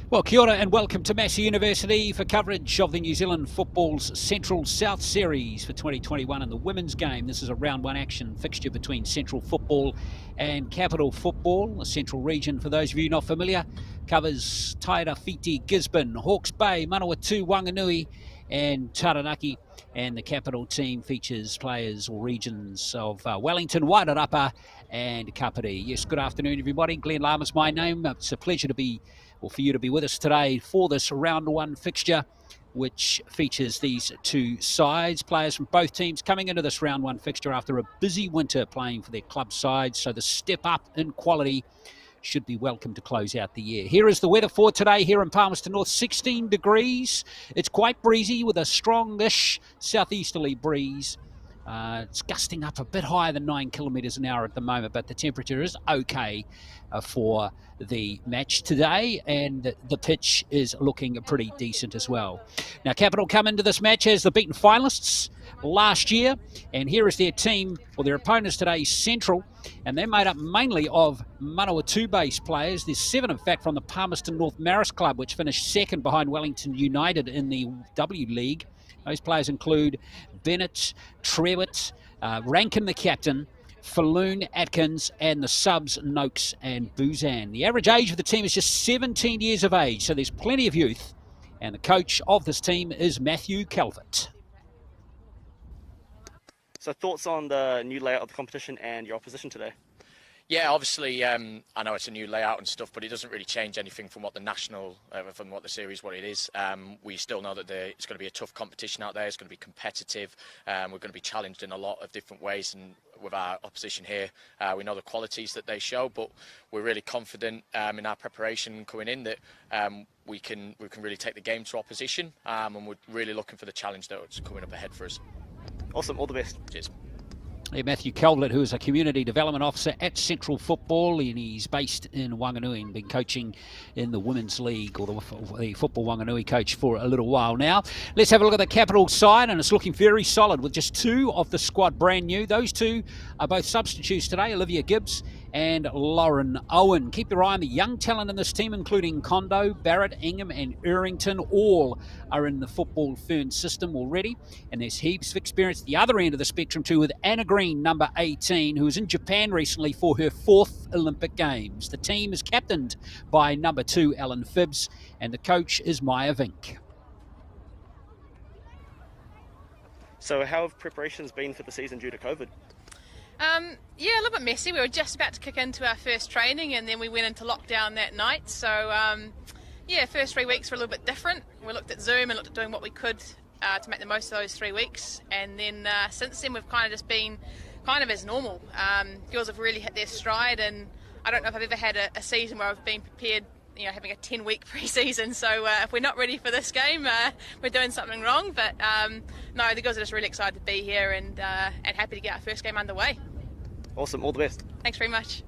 Well, kia ora and welcome to Massey University for coverage of the New Zealand Football's Central South Series for 2021 and the women's game. This is a round one action fixture between Central Football and Capital Football. The Central region, for those of you not familiar, covers Tairāwhiti, Gisborne, Hawke's Bay, Manawatu, Wanganui and Taranaki. And the Capital team features players or regions of Wellington, Wairarapa and Kapiti. Yes, good afternoon, everybody. Glenn Lama's my name. It's a pleasure for you to be with us today for this round one fixture, which features these two sides. Players from both teams coming into this round one fixture after a busy winter playing for their club sides. So the step up in quality should be welcome to close out the year. Here is the weather for today here in Palmerston North, 16 degrees. It's quite breezy with a strongish southeasterly breeze. It's gusting up a bit higher than 9 kilometres an hour at the moment, but the temperature is okay for the match today, and the pitch is looking pretty decent as well. Now, Capital come into this match as the beaten finalists last year, and here is their team, or their opponents today, Central, and they're made up mainly of Manawatu-based players. There's 7, in fact, from the Palmerston North Maris Club, which finished second behind Wellington United in the W League. Those players include Bennett, Trewitt, Rankin the captain, Falloon, Atkins, and the subs, Noakes and Buzan. The average age of the team is just 17 years of age, so there's plenty of youth. And the coach of this team is Matthew Calvert. So thoughts on the new layout of the competition and your opposition today? Yeah, obviously, I know it's a new layout and stuff, but it doesn't really change anything from what the from what the series, what it is. We still know that it's going to be a tough competition out there. It's going to be competitive. We're going to be challenged in a lot of different ways, and with our opposition here, we know the qualities that they show, but we're really confident in our preparation coming in that we can really take the game to opposition, and we're really looking for the challenge that's coming up ahead for us. Awesome, all the best. Cheers. Matthew Calvert, who is a Community Development Officer at Central Football, and he's based in Wanganui and been coaching in the Women's League, or the Football Wanganui coach for a little while now. Let's have a look at the Capital side, and it's looking very solid with just 2 of the squad brand new. Those 2 are both substitutes today, Olivia Gibbs and Lauren Owen. Keep your eye on the young talent in this team, including Kondo, Barrett, Ingham and Errington. All are in the Football Fern system already, and there's heaps of experience at the other end of the spectrum too, with Anna Green, number 18, who was in Japan recently for her 4th Olympic Games. The team is captained by number 2, Ellen Phibbs, and the coach is Maya Vink. So how have preparations been for the season due to COVID? Yeah, a little bit messy. We were just about to kick into our first training, and then we went into lockdown that night. So, first 3 weeks were a little bit different. We looked at Zoom and looked at doing what we could to make the most of those 3 weeks. And then since then, we've kind of just been kind of as normal. Girls have really hit their stride, and I don't know if I've ever had a season where I've been prepared, having a 10-week pre-season. So if we're not ready for this game, we're doing something wrong. But no, the girls are just really excited to be here and happy to get our first game underway. Awesome, all the best. Thanks very much.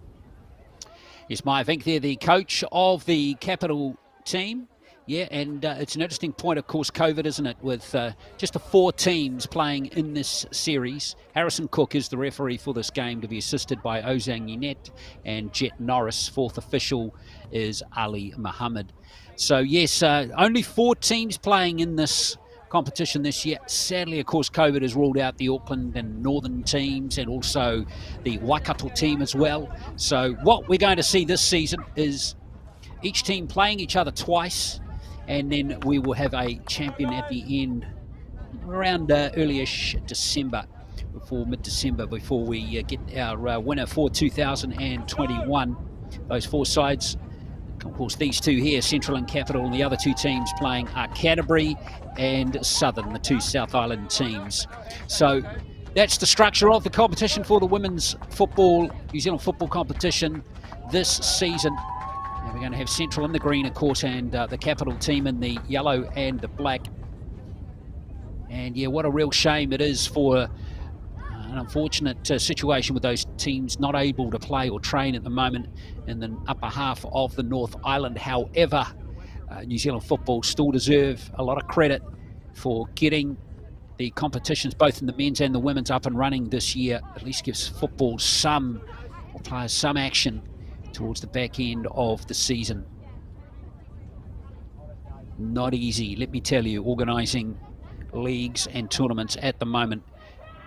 Yes, Maya Vink there, the coach of the Capital team. Yeah, and it's an interesting point, of course, COVID, isn't it, with just the 4 teams playing in this series. Harrison Cook is the referee for this game, to be assisted by Ozang Yinet and Jet Norris. 4th official is Ali Muhammad. So, yes, only 4 teams playing in this competition this year. Sadly, of course, COVID has ruled out the Auckland and Northern teams and also the Waikato team as well. So what we're going to see this season is each team playing each other twice, and then we will have a champion at the end around early-ish December, mid-December, before we get our winner for 2021. Those 4 sides, of course, these 2 here, Central and Capital, and the other 2 teams playing are Canterbury and Southern, the 2 South Island teams. So that's the structure of the competition for the women's football, New Zealand football competition this season. And we're going to have Central in the green, of course, and the Capital team in the yellow and the black. And yeah, what a real shame it is for an unfortunate situation with those teams not able to play or train at the moment in the upper half of the North Island. However, New Zealand football still deserve a lot of credit for getting the competitions, both in the men's and the women's, up and running this year. At least gives football players some action towards the back end of the season. Not easy, let me tell you, organising leagues and tournaments at the moment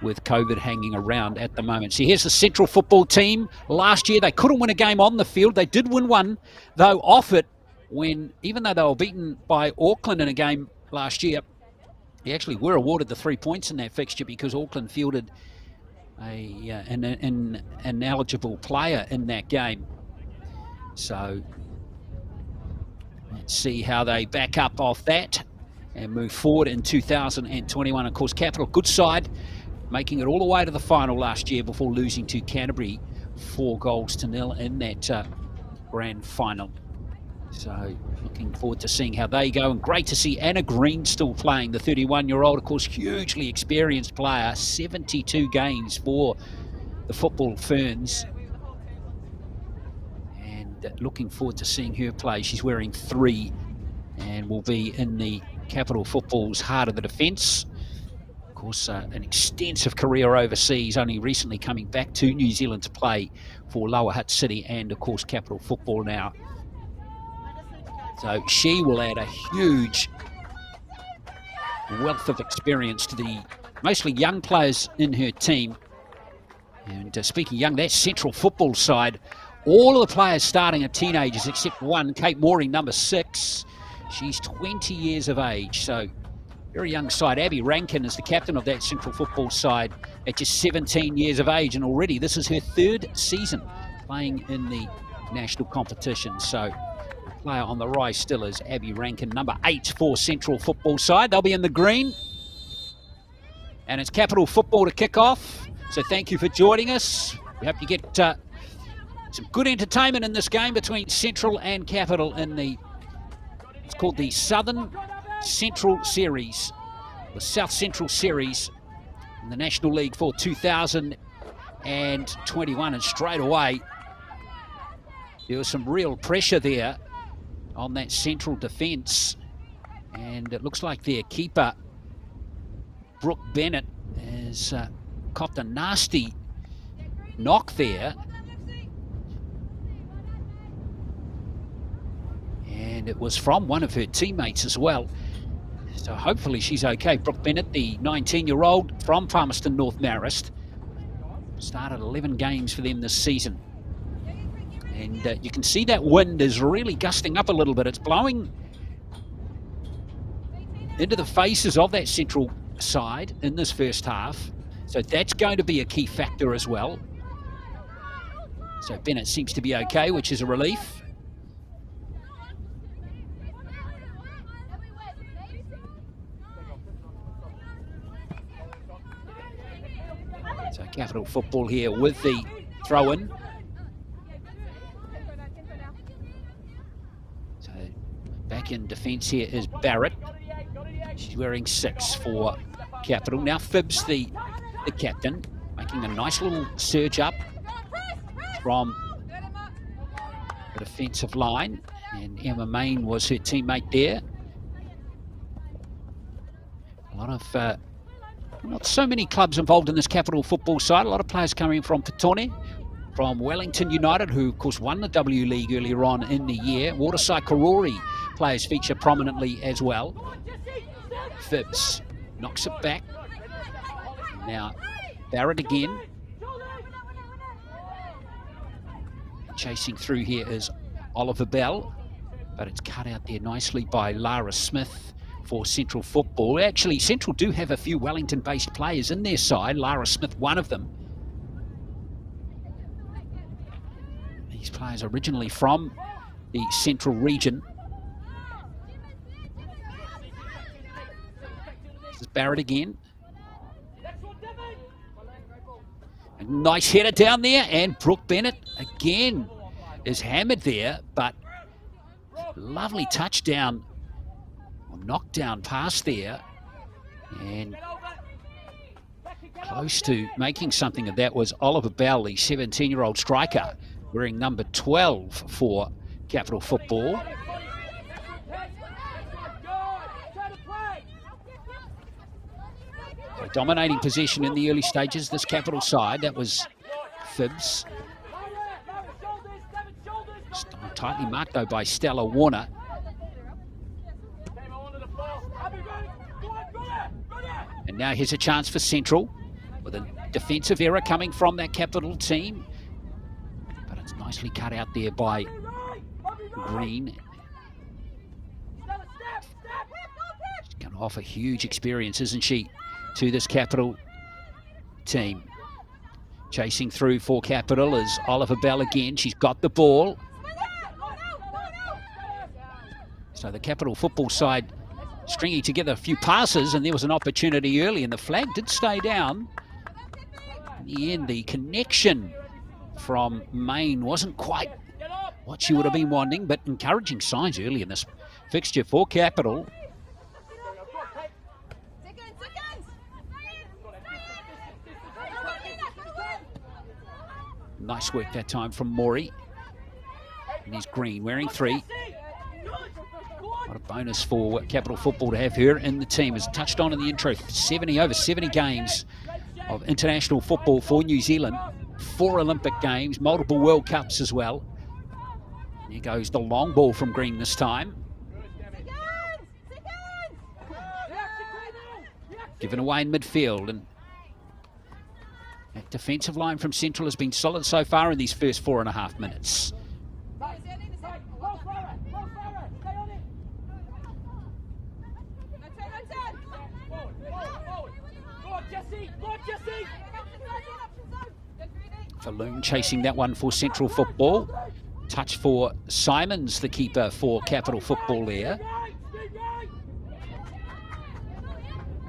with COVID hanging around at the moment. See, here's the Central football team. Last year, they couldn't win a game on the field. They did win one, though, off it, even though they were beaten by Auckland in a game last year, they actually were awarded the 3 points in that fixture because Auckland fielded an eligible player in that game. So let's see how they back up off that and move forward in 2021. Of course, Capital, good side, making it all the way to the final last year before losing to Canterbury 4-0 in that grand final. So looking forward to seeing how they go, and great to see Anna Green still playing, the 31-year-old, of course, hugely experienced player, 72 games for the Football Ferns. And looking forward to seeing her play. She's wearing 3 and will be in the Capital Football's heart of the defence. Of course, an extensive career overseas, only recently coming back to New Zealand to play for Lower Hutt City and, of course, Capital Football now. So she will add a huge wealth of experience to the mostly young players in her team. And speaking young, that Central football side, all of the players starting are teenagers except one, Kate Mooring, number 6. She's 20 years of age, so very young side. Abby Rankin is the captain of that Central football side at just 17 years of age, and already this is her 3rd season playing in the national competition. So player on the rise still is Abby Rankin, number 8 for Central football side. They'll be in the green. And it's Capital Football to kick off. So thank you for joining us. We hope you get some good entertainment in this game between Central and Capital in it's called the Southern Central Series, the South Central Series in the National League for 2021. And straight away, there was some real pressure there on that Central defence, and it looks like their keeper Brooke Bennett has copped a nasty knock there, and it was from one of her teammates as well, so hopefully she's okay. Brooke Bennett, the 19-year-old from Palmerston North Marist, started 11 games for them this season. And you can see that wind is really gusting up a little bit. It's blowing into the faces of that Central side in this first half. So that's going to be a key factor as well. So Bennett seems to be okay, which is a relief. So Capital Football here with the throw-in. Back in defence here is Barrett. She's wearing 6 for Capital. Now Phibbs, the captain, making a nice little surge up from the defensive line. And Emma Main was her teammate there. A lot of, not so many clubs involved in this Capital Football side. A lot of players coming from Petone, from Wellington United, who of course won the W League earlier on in the year. Waterside Karori players feature prominently as well. Phibbs knocks it back. Now Barrett again. Chasing through here is Oliver Bell, but it's cut out there nicely by Lara Smith for Central Football. Actually, Central do have a few Wellington-based players in their side. Lara Smith, one of them. These players originally from the Central region. This is Barrett again. A nice header down there, and Brooke Bennett again is hammered there, but lovely touchdown or knockdown pass there, and close to making something of that was Oliver Bell, the 17-year-old striker, wearing number 12 for Capital Football. So dominating possession in the early stages, this Capital side. That was Phibbs. Tightly marked though by Stella Warner. And now here's a chance for Central with a defensive error coming from that Capital team. But it's nicely cut out there by Green. She's going to offer huge experience, isn't she, to this Capital team. Chasing through for Capital is Oliver Bell again. She's got the ball. So the Capital football side stringing together a few passes, and there was an opportunity early, and the flag did stay down. In the end, the connection from Main wasn't quite what she would have been wanting, but encouraging signs early in this fixture for Capital. Nice work that time from Maury. And he's Green wearing 3. What a bonus for Capital Football to have her in the team. As touched on in the intro, over 70 games of international football for New Zealand. 4 Olympic games, multiple World Cups as well. There goes the long ball from Green this time. Given away in midfield, and that defensive line from Central has been solid so far in these first 4.5 minutes. Falloon chasing that one for Central Football. Touch for Simons, the keeper for Capital Football there.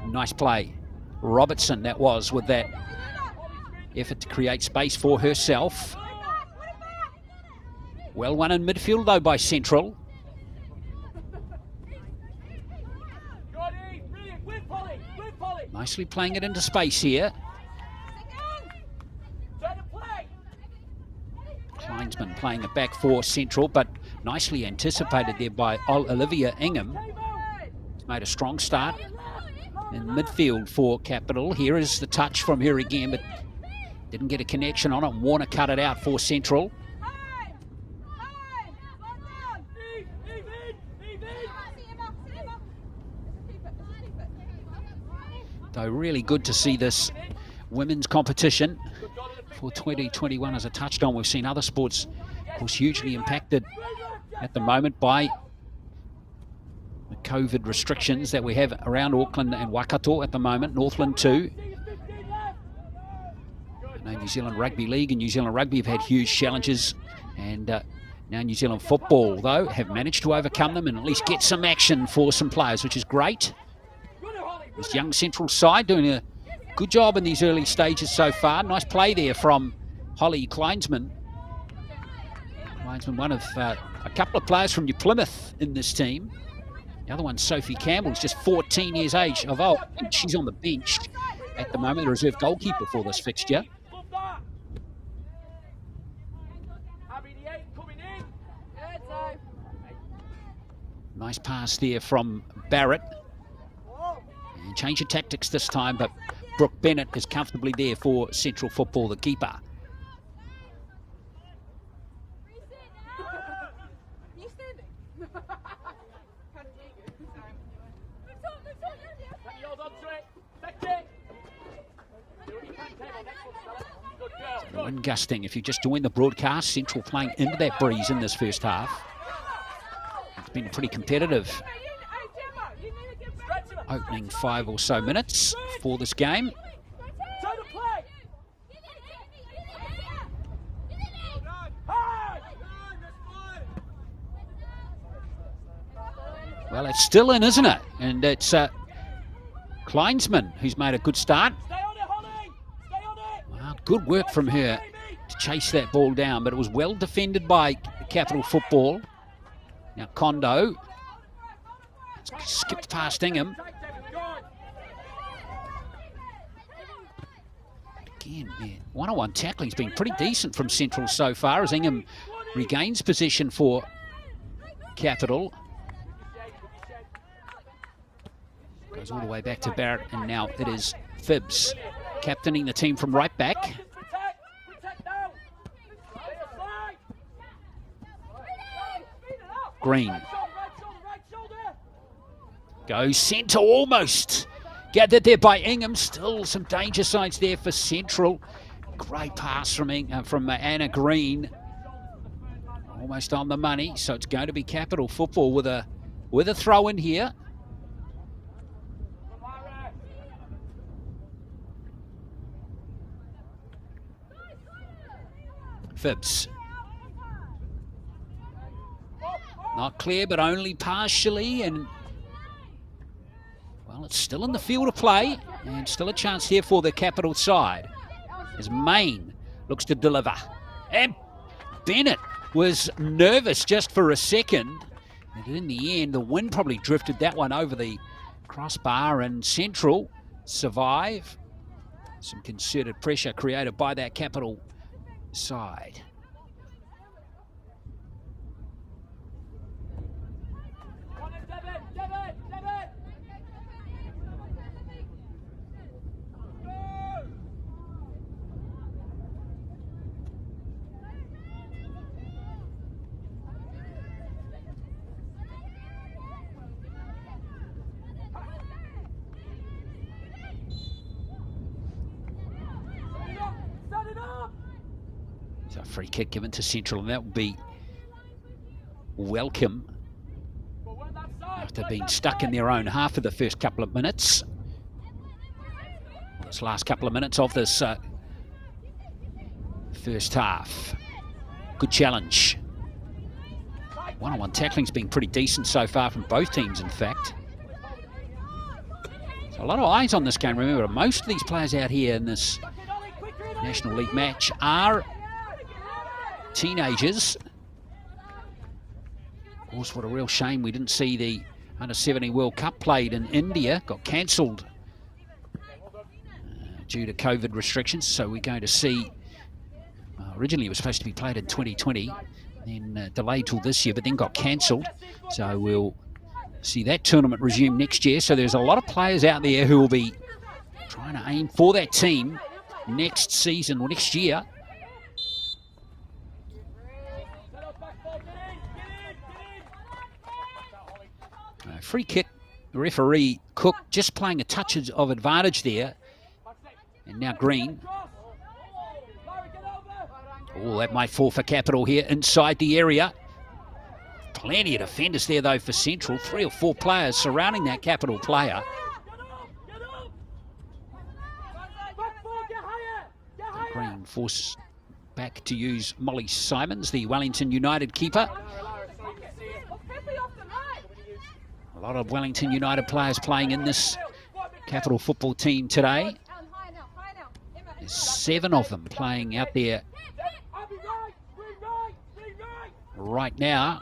Nice play. Robertson, that was, with that effort to create space for herself. Well won in midfield, though, by Central. Nicely playing it into space here. Kleinsman playing it back for Central, but nicely anticipated there by Olivia Ingham. He's made a strong start in midfield for Capital. Here is the touch from her again, but didn't get a connection on it. Warner cut it out for Central. Though really good to see this women's competition for 2021. As I touched on, we've seen other sports, of course, hugely impacted at the moment by the COVID restrictions that we have around Auckland and Waikato at the moment, Northland too. I know New Zealand Rugby League and New Zealand Rugby have had huge challenges, and now New Zealand Football, though, have managed to overcome them and at least get some action for some players, which is great. This young Central side doing a good job in these early stages so far. Nice play there from Holly Kleinsman. Kleinsman, one of a couple of players from New Plymouth in this team. The other one's Sophie Campbell, just 14 years age of old, and she's on the bench at the moment, the reserve goalkeeper for this fixture. Nice pass there from Barrett. And change of tactics this time, but Brooke Bennett is comfortably there for Central Football, the keeper. Wind gusting. If you just join the broadcast, Central playing into that breeze in this first half. It's been pretty competitive opening 5 or so minutes for this game. Well, it's still in, isn't it? And it's Kleinsman who's made a good start. Well, good work from her to chase that ball down, but it was well defended by Capital Football. Now Kondo skipped past Ingham. Again, yeah, one-on-one tackling's been pretty decent from Central so far as Ingham regains possession for Capital. Goes all the way back to Barrett, and now it is Phibbs captaining the team from right back. Green goes centre, almost Gathered there by Ingham. Still some danger signs there for Central. Great pass from Anna Green. Almost on the money. So it's going to be Capital Football with a throw in here. Phibbs. Not clear, but only partially, and well, it's still in the field of play, and still a chance here for the Capital side as Main looks to deliver. And Bennett was nervous just for a second, and in the end, the wind probably drifted that one over the crossbar, and Central survive. Some concerted pressure created by that Capital side. So a free kick given to Central, and that will be welcome after being stuck in their own half of the first couple of minutes. This last couple of minutes of this first half. Good challenge. One-on-one tackling's been pretty decent so far from both teams, in fact. So a lot of eyes on this game. Remember, most of these players out here in this National League match are teenagers. Of course, what a real shame we didn't see the Under-17 World Cup played in India. Got cancelled due to COVID restrictions. So we're going to see, originally it was supposed to be played in 2020, then delayed till this year, but then got cancelled. So we'll see that tournament resume next year. So there's a lot of players out there who will be trying to aim for that team next season or next year. Free kick, the referee Cook just playing a touch of advantage there. And now Green. Oh, that might fall for Capital here inside the area. Plenty of defenders there though for Central. 3 or 4 players surrounding that Capital player. Green forced back to use Molly Simons, the Wellington United keeper. A lot of Wellington United players playing in this Capital football team today. There's 7 of them playing out there right now.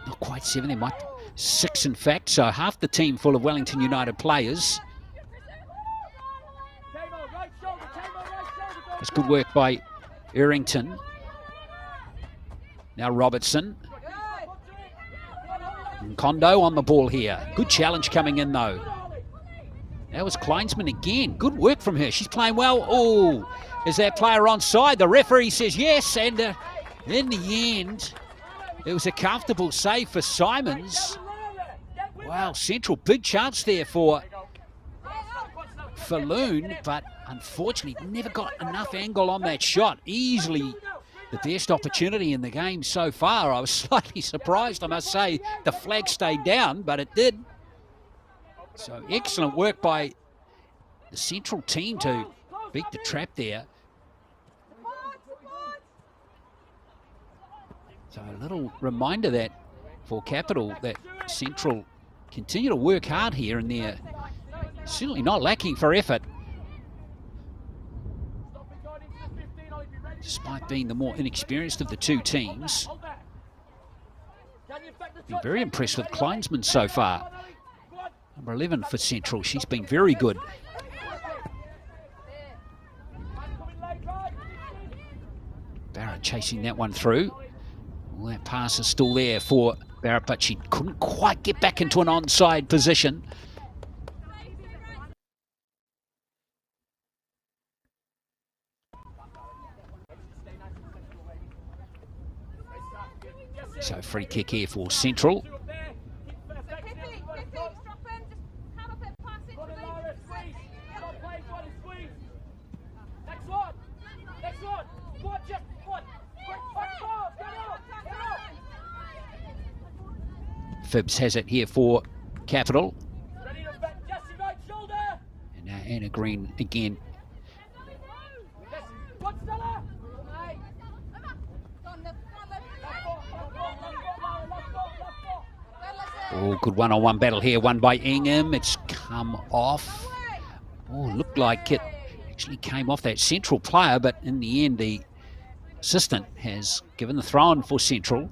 Not quite 7, there might be 6 in fact, so half the team full of Wellington United players. It's good work by Errington. Now Robertson. And Kondo on the ball here. Good challenge coming in though. That was Kleinsman again. Good work from her. She's playing well. Oh, is that player onside? The referee says yes, and in the end, it was a comfortable save for Simons. Wow, Central, big chance there for Falloon, but unfortunately never got enough angle on that shot. Easily the best opportunity in the game so far. I was slightly surprised, I must say, the flag stayed down, but it did. So excellent work by the Central team to beat the trap there. So a little reminder that for Capital that Central continue to work hard here, and they're certainly not lacking for effort, despite being the more inexperienced of the two teams. Been very impressed with Kleinsman so far. Number 11 for Central, she's been very good. Barrett chasing that one through. Well, that pass is still there for Barrett, but she couldn't quite get back into an onside position. So free kick here for Central. Phibbs has it here for Capital. And now Anna Green again. Oh, good one-on-one battle here, won by Ingham. It's come off. Oh, looked like it actually came off that Central player, but in the end, the assistant has given the throw-in for Central.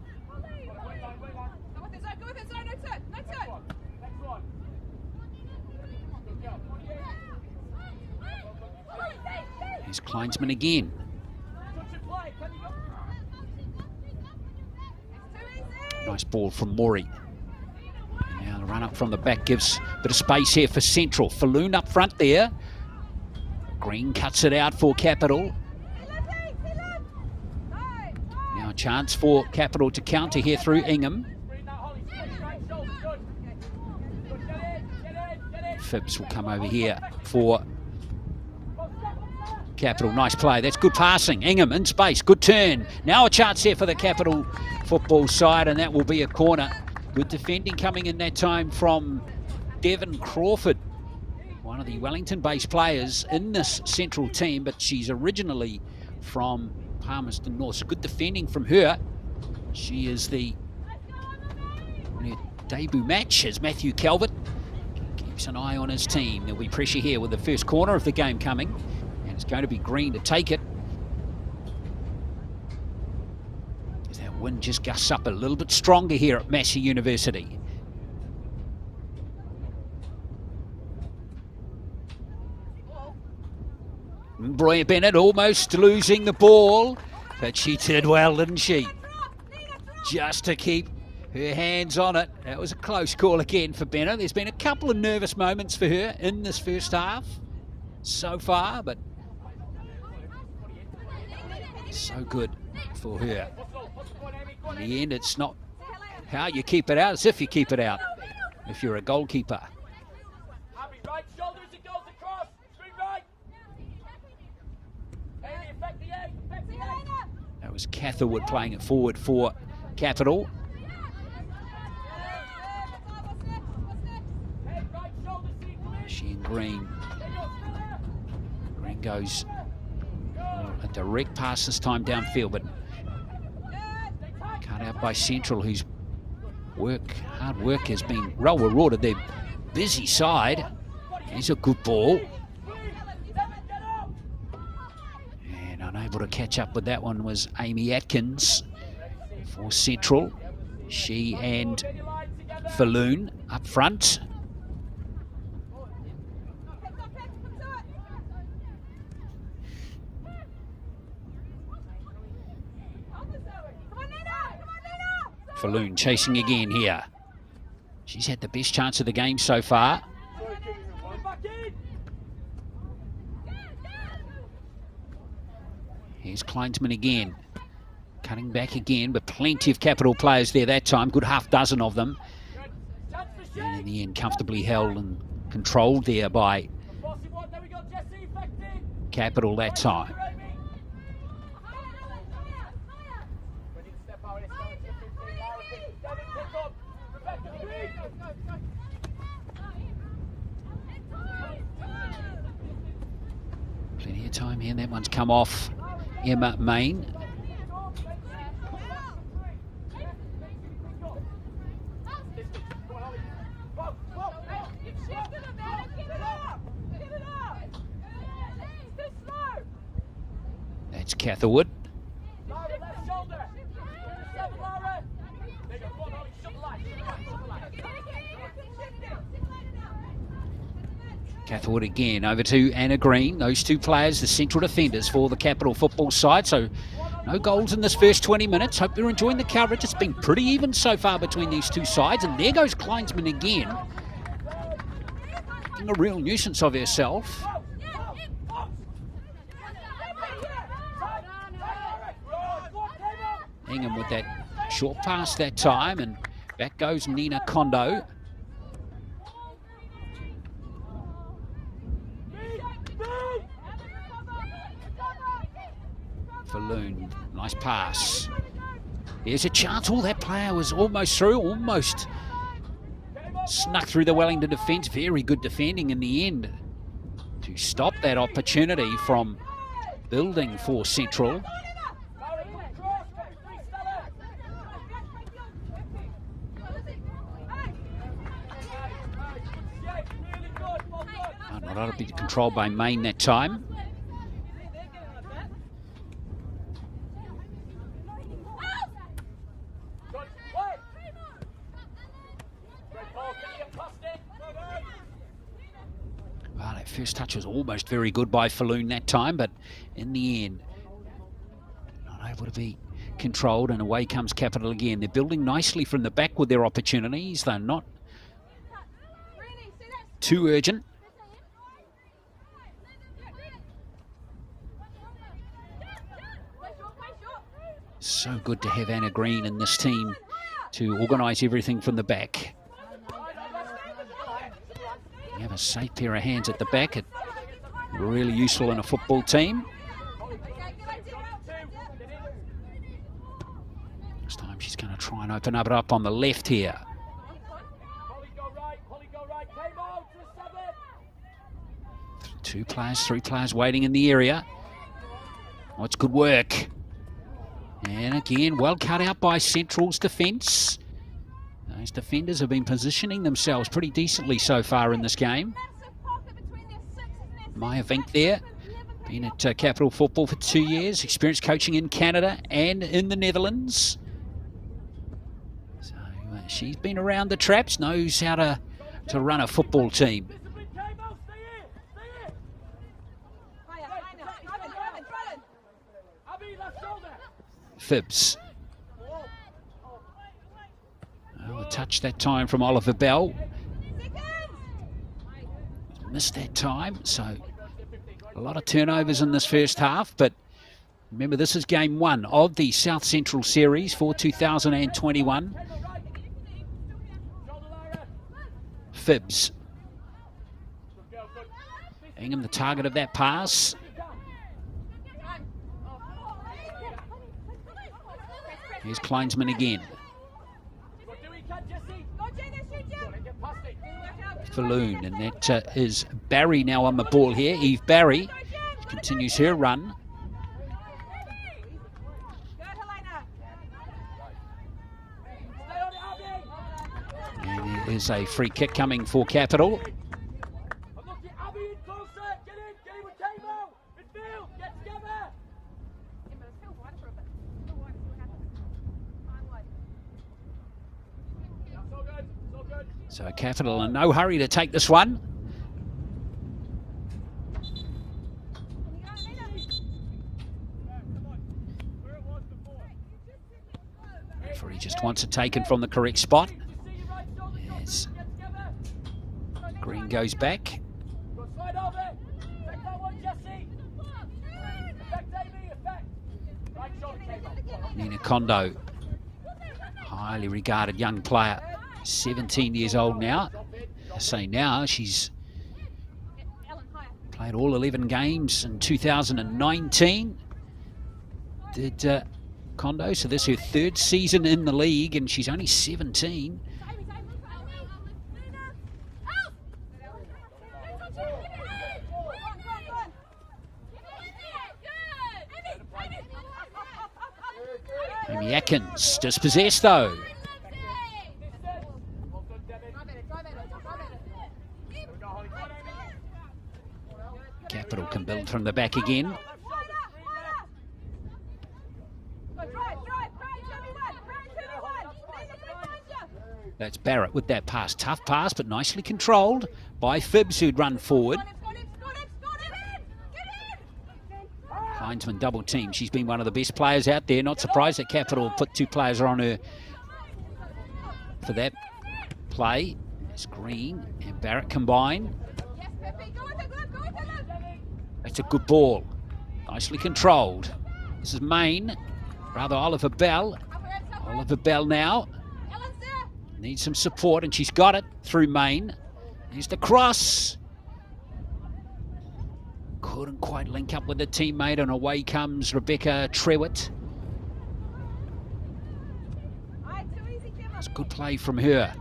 Here's Kleinsman again. Nice ball from Maury. Now the run up from the back gives a bit of space here for Central. Falloon up front there. Green cuts it out for Capital. Now a chance for Capital to counter here through Ingham. Phibbs will come over here for Capital. Nice play. That's good passing. Ingham in space. Good turn. Now a chance here for the Capital football side, and that will be a corner. Good defending coming in that time from Devon Crawford, one of the Wellington-based players in this Central team, but she's originally from Palmerston North. So good defending from her. She is her debut match as Matthew Calvert keeps an eye on his team. There'll be pressure here with the first corner of the game coming, and it's going to be Green to take it. That wind just gusts up a little bit stronger here at Massey University. Broya Bennett almost losing the ball, but she did well, didn't she? Just to keep her hands on it. That was a close call again for Bennett. There's been a couple of nervous moments for her in this first half so far, but so good for her. In the end, it's not how you keep it out, it's if you keep it out, if you're a goalkeeper. That was Catherwood playing it forward for Capital. She and Green. Green goes a direct pass this time downfield, but cut out by Central, whose hard work has been well rewarded. Their busy side. Here's a good ball. And unable to catch up with that one was Amy Atkins for Central. She and Falloon up front. Falloon chasing again here. She's had the best chance of the game so far. Here's Kleinsman again. Cutting back again, but plenty of Capital players there that time. Good half dozen of them. And in the end, comfortably held and controlled there by Capital that time. Plenty of time here, and that one's come off Emma Main. That's Catherwood. Catherwood again over to Anna Green. Those two players, the central defenders for the Capital football side. So no goals in this first 20 minutes. Hope you're enjoying the coverage. It's been pretty even so far between these two sides. And there goes Kleinsman again. Making a real nuisance of herself. Ingham with that short pass that time. And back goes Nina Kondo. Falloon, nice pass. Here's a chance. Oh, that player was almost through, almost Snuck through the Wellington defence. Very good defending in the end to stop that opportunity from building for Central. Not ought to be controlled by Main that time. Well, that first touch was almost very good by Falloon that time, but in the end, not able to be controlled, and away comes Capital again. They're building nicely from the back with their opportunities. They're not too urgent. So good to have Anna Green in this team to organise everything from the back. You have a safe pair of hands at the back. It's really useful in a football team. This time she's going to try and open it up on the left here. Two players, three players waiting in the area. Oh, it's good work. And again, well cut out by Central's defence. Those defenders have been positioning themselves pretty decently so far in this game. Maya Vink there, been at Capital Football for 2 years, experienced coaching in Canada and in the Netherlands. So she's been around the traps, knows how to run a football team. Phibbs. Oh, a touch that time from Oliver Bell. Missed that time, so a lot of turnovers in this first half, but remember this is game 1 of the South Central Series for 2021. Phibbs. Ingham the target of that pass. Here's Kleinsman again. Falloon, and that is Barry now on the ball here. Eve Barry continues her run. And there is a free kick coming for Capital. So Capital in no hurry to take this one. Referee just wants it taken from the correct spot. Yes. Green goes back. Nina Kondo, highly regarded young player. 17 years old now. I say now, she's played all 11 games in 2019. Did Kondo, so this is her 3rd season in the league, and she's only 17. Amy Atkins dispossessed though. Capital can build from the back again. That's Barrett with that pass. Tough pass, but nicely controlled by Phibbs, who'd run forward. Kleinsman double team. She's been one of the best players out there. Not surprised that Capital put 2 players on her for that play. It's Green and Barrett combine. That's a good ball. Nicely controlled. This is Main. Rather Oliver Bell. Oliver Bell now. Needs some support, and she's got it through Main. Here's the cross. Couldn't quite link up with the teammate, and away comes Rebecca Trewitt. It's good play from her.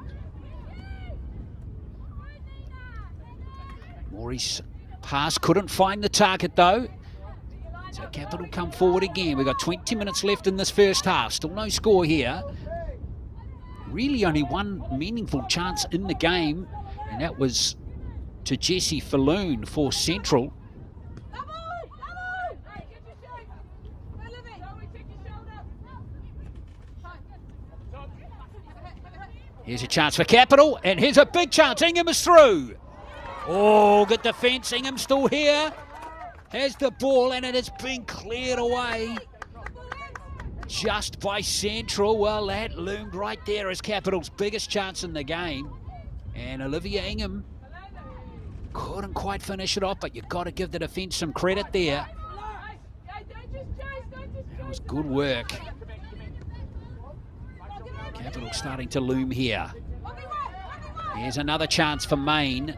Maury's pass couldn't find the target though. So Capital come forward again. We've got 20 minutes left in this first half. Still no score here. Really only one meaningful chance in the game, and that was to Jesse Falloon for Central. Here's a chance for Capital, and here's a big chance. Ingham is through. Oh, good defence. Ingham still here. Has the ball, and it has been cleared away just by Central. Well, that loomed right there as Capital's biggest chance in the game. And Olivia Ingham couldn't quite finish it off, but you've got to give the defence some credit there. That was good work. Capital starting to loom here. Here's another chance for Maine.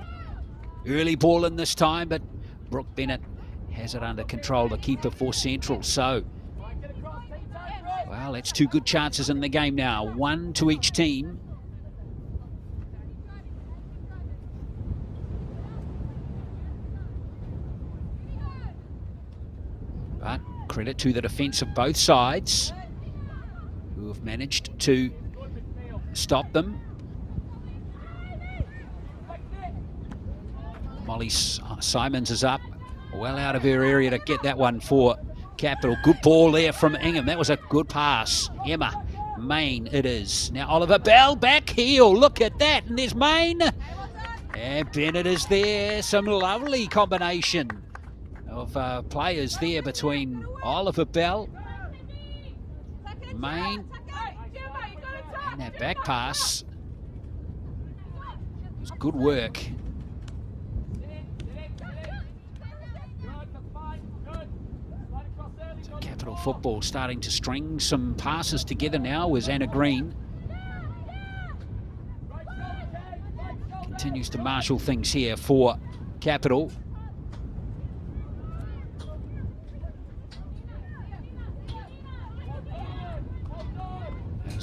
Early ball in this time, but Brooke Bennett has it under control, the keeper for Central. So, well, that's two good chances in the game now. One to each team. But credit to the defence of both sides, who have managed to stop them. Molly Simons is up, well out of her area to get that one for Capital. Good ball there from Ingham. That was a good pass. Emma Main it is. Now Oliver Bell back heel. Look at that. And there's Main. And Bennett is there. Some lovely combination of players there between Oliver Bell, Main, and that back pass. It was good work. So Capital Football starting to string some passes together now with Anna Green. Continues to marshal things here for Capital.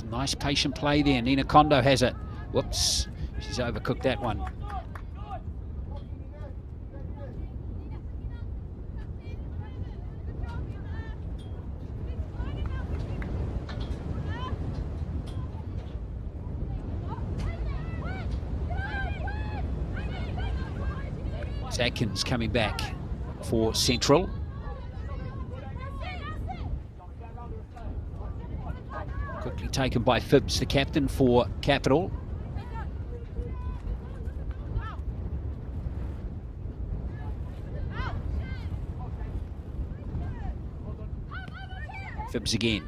Nice patient play there. Nina Kondo has it. Whoops, she's overcooked that one. Atkins coming back for Central. Quickly taken by Phibbs, the captain for Capital. Phibbs again.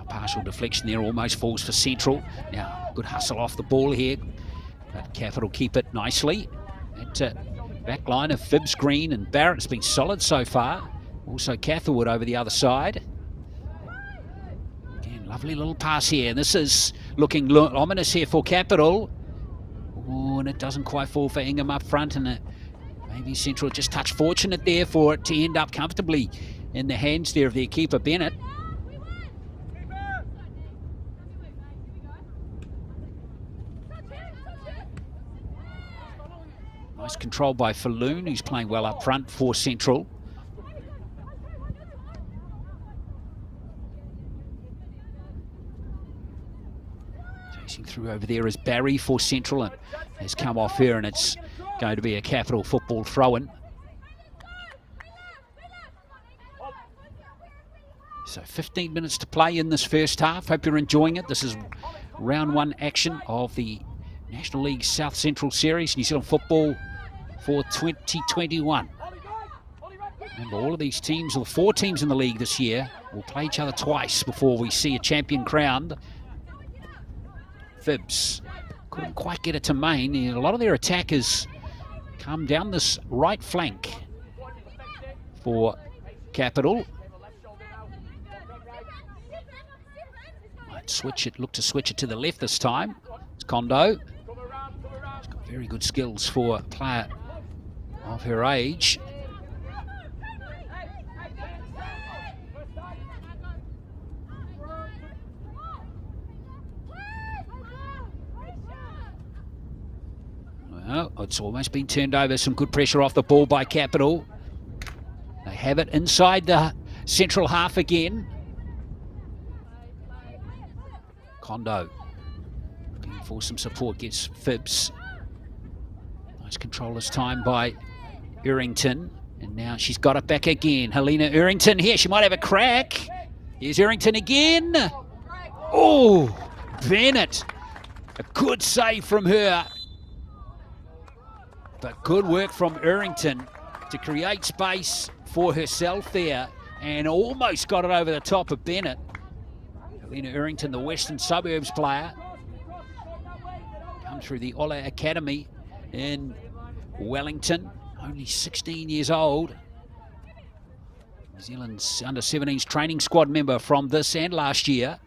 Partial deflection there, almost falls for Central. Now, good hustle off the ball here, but Capital keep it nicely. That back line of Phibbs, Green and Barrett has been solid so far. Also Catherwood over the other side. Again, lovely little pass here. This is looking ominous here for Capital. Oh, and it doesn't quite fall for Ingham up front, and maybe Central just touched fortunate there for it to end up comfortably in the hands there of their keeper Bennett. Nice control by Falloon, who's playing well up front for Central. Chasing through over there is Barry for Central, and has come off here, and it's going to be a Capital Football throw-in. So 15 minutes to play in this first half. Hope you're enjoying it. This is round one action of the National League South Central Series, New Zealand Football for 2021. Remember, all of these teams, or 4 teams in the league this year, will play each other twice before we see a champion crowned. Phibbs couldn't quite get it to Main. A lot of their attack has come down this right flank for Capital. Might switch it, look to switch it to the left this time. It's Kondo. She's got very good skills for a player of her age. Oh, it's almost been turned over. Some good pressure off the ball by Capital. They have it inside the central half again. Kondo looking for some support, gets Phibbs. Nice controller's time by Errington. And now she's got it back again. Helena Errington here. She might have a crack. Here's Errington again. Oh, Bennett. A good save from her. But good work from Errington to create space for herself there, and almost got it over the top of Bennett. Helena Errington, the Western Suburbs player, come through the Ola Academy in Wellington, only 16 years old. New Zealand's under-17s training squad member from this and last year.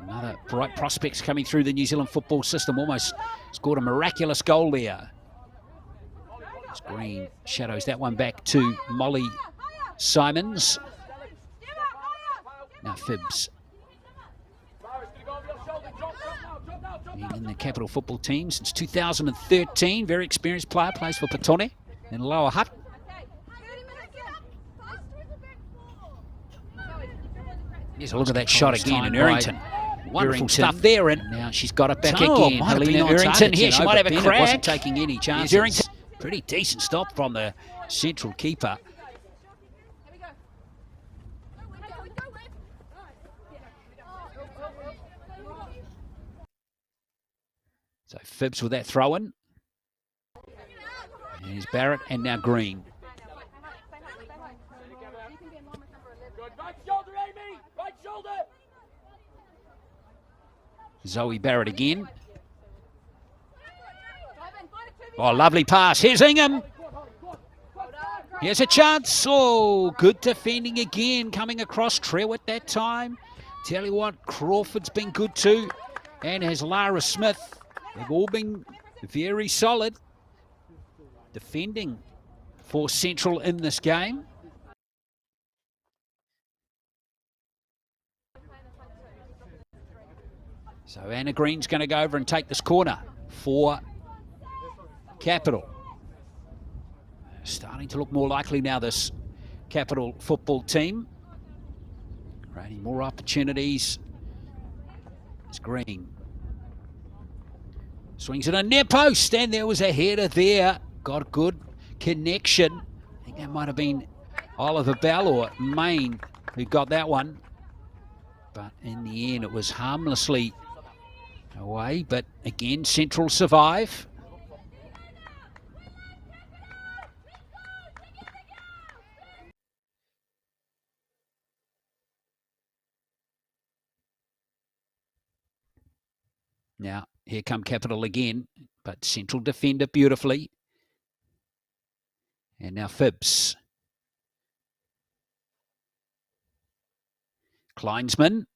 Another bright prospects coming through the New Zealand football system. Almost scored a miraculous goal there. As Green shadows that one back to Molly Simons. Now Phibbs. Been in the Capital football team since 2013. Very experienced player. Plays for Petone in Lower Hutt. Here's a look at that shot again in Errington. Wonderful stuff there, and now she's got it back again. Helena Errington here, she might have a crack. Wasn't taking any chances. Errington, pretty decent stop from the central keeper. So Phibbs with that throw-in. Here's Barrett, and now Green. Zoe Barrett again. Oh, lovely pass. Here's Ingham. Here's a chance. Oh, good defending again. Coming across Trewitt that time. Tell you what, Crawford's been good too. And has Lara Smith. They've all been very solid defending for Central in this game. So Anna Green's going to go over and take this corner for Capital. Starting to look more likely now, this Capital football team. Creating more opportunities. It's Green. Swings it a near post, and there was a header there. Got a good connection. I think that might have been Oliver Bell or Main who got that one. But in the end, it was harmlessly away, but again, Central survive. Now, here come Capital again, but Central defend it beautifully. And now Phibbs. Kleinsman.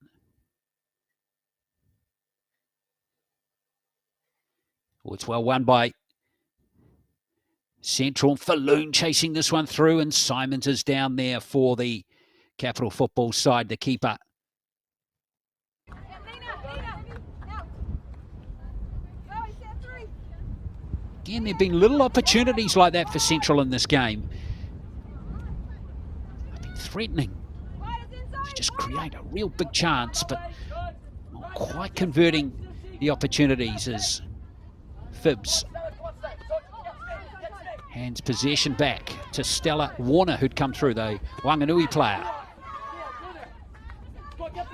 Oh, it's well won by Central. Falloon chasing this one through, and Simons is down there for the Capital football side, the keeper. Again, there have been little opportunities like that for Central in this game. They've been threatening to just create a real big chance, but not quite converting the opportunities as Phibbs hands possession back to Stella Warner, who'd come through, the Wanganui player.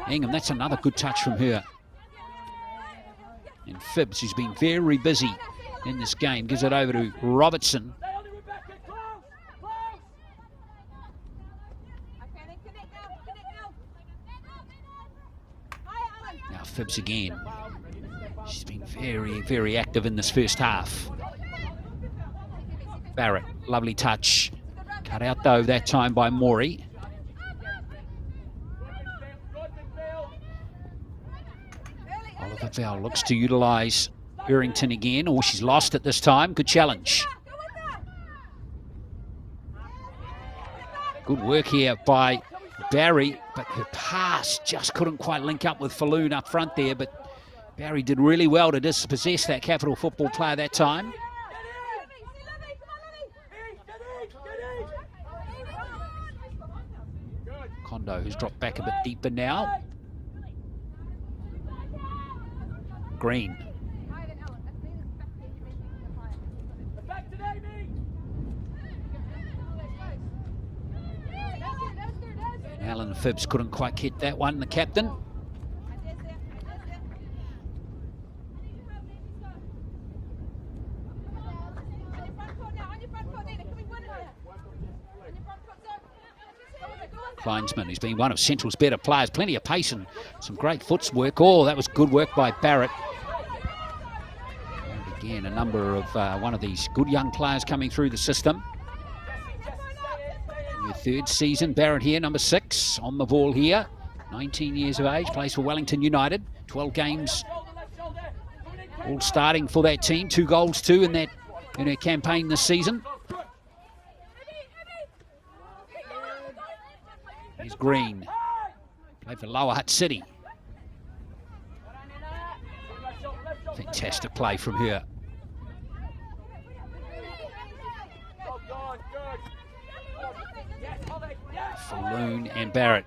Ingham, that's another good touch from her. And Phibbs, who's been very busy in this game, gives it over to Robertson. Now Phibbs again. She's been very, very active in this first half. Barrett, lovely touch. Cut out though that time by Maury. Oliver Bell looks to utilise Errington again. Oh, she's lost it this time. Good challenge. Good work here by Barry, but her pass just couldn't quite link up with Falloon up front there, but Barry did really well to dispossess that Capital football player that time. Kondo, who's dropped back a bit deeper now. Green. Alan Phibbs couldn't quite hit that one, the captain. Kleinsman, who's been one of Central's better players. Plenty of pace and some great footwork. Oh, that was good work by Barrett. And again, a number of one of these good young players coming through the system. In your third season, Barrett here, number 6, on the ball here. 19 years of age, plays for Wellington United. 12 games, all starting for that team. 2 goals too in her campaign this season. Here's Green, played for Lower Hutt City. Fantastic play from her. Falloon and Barrett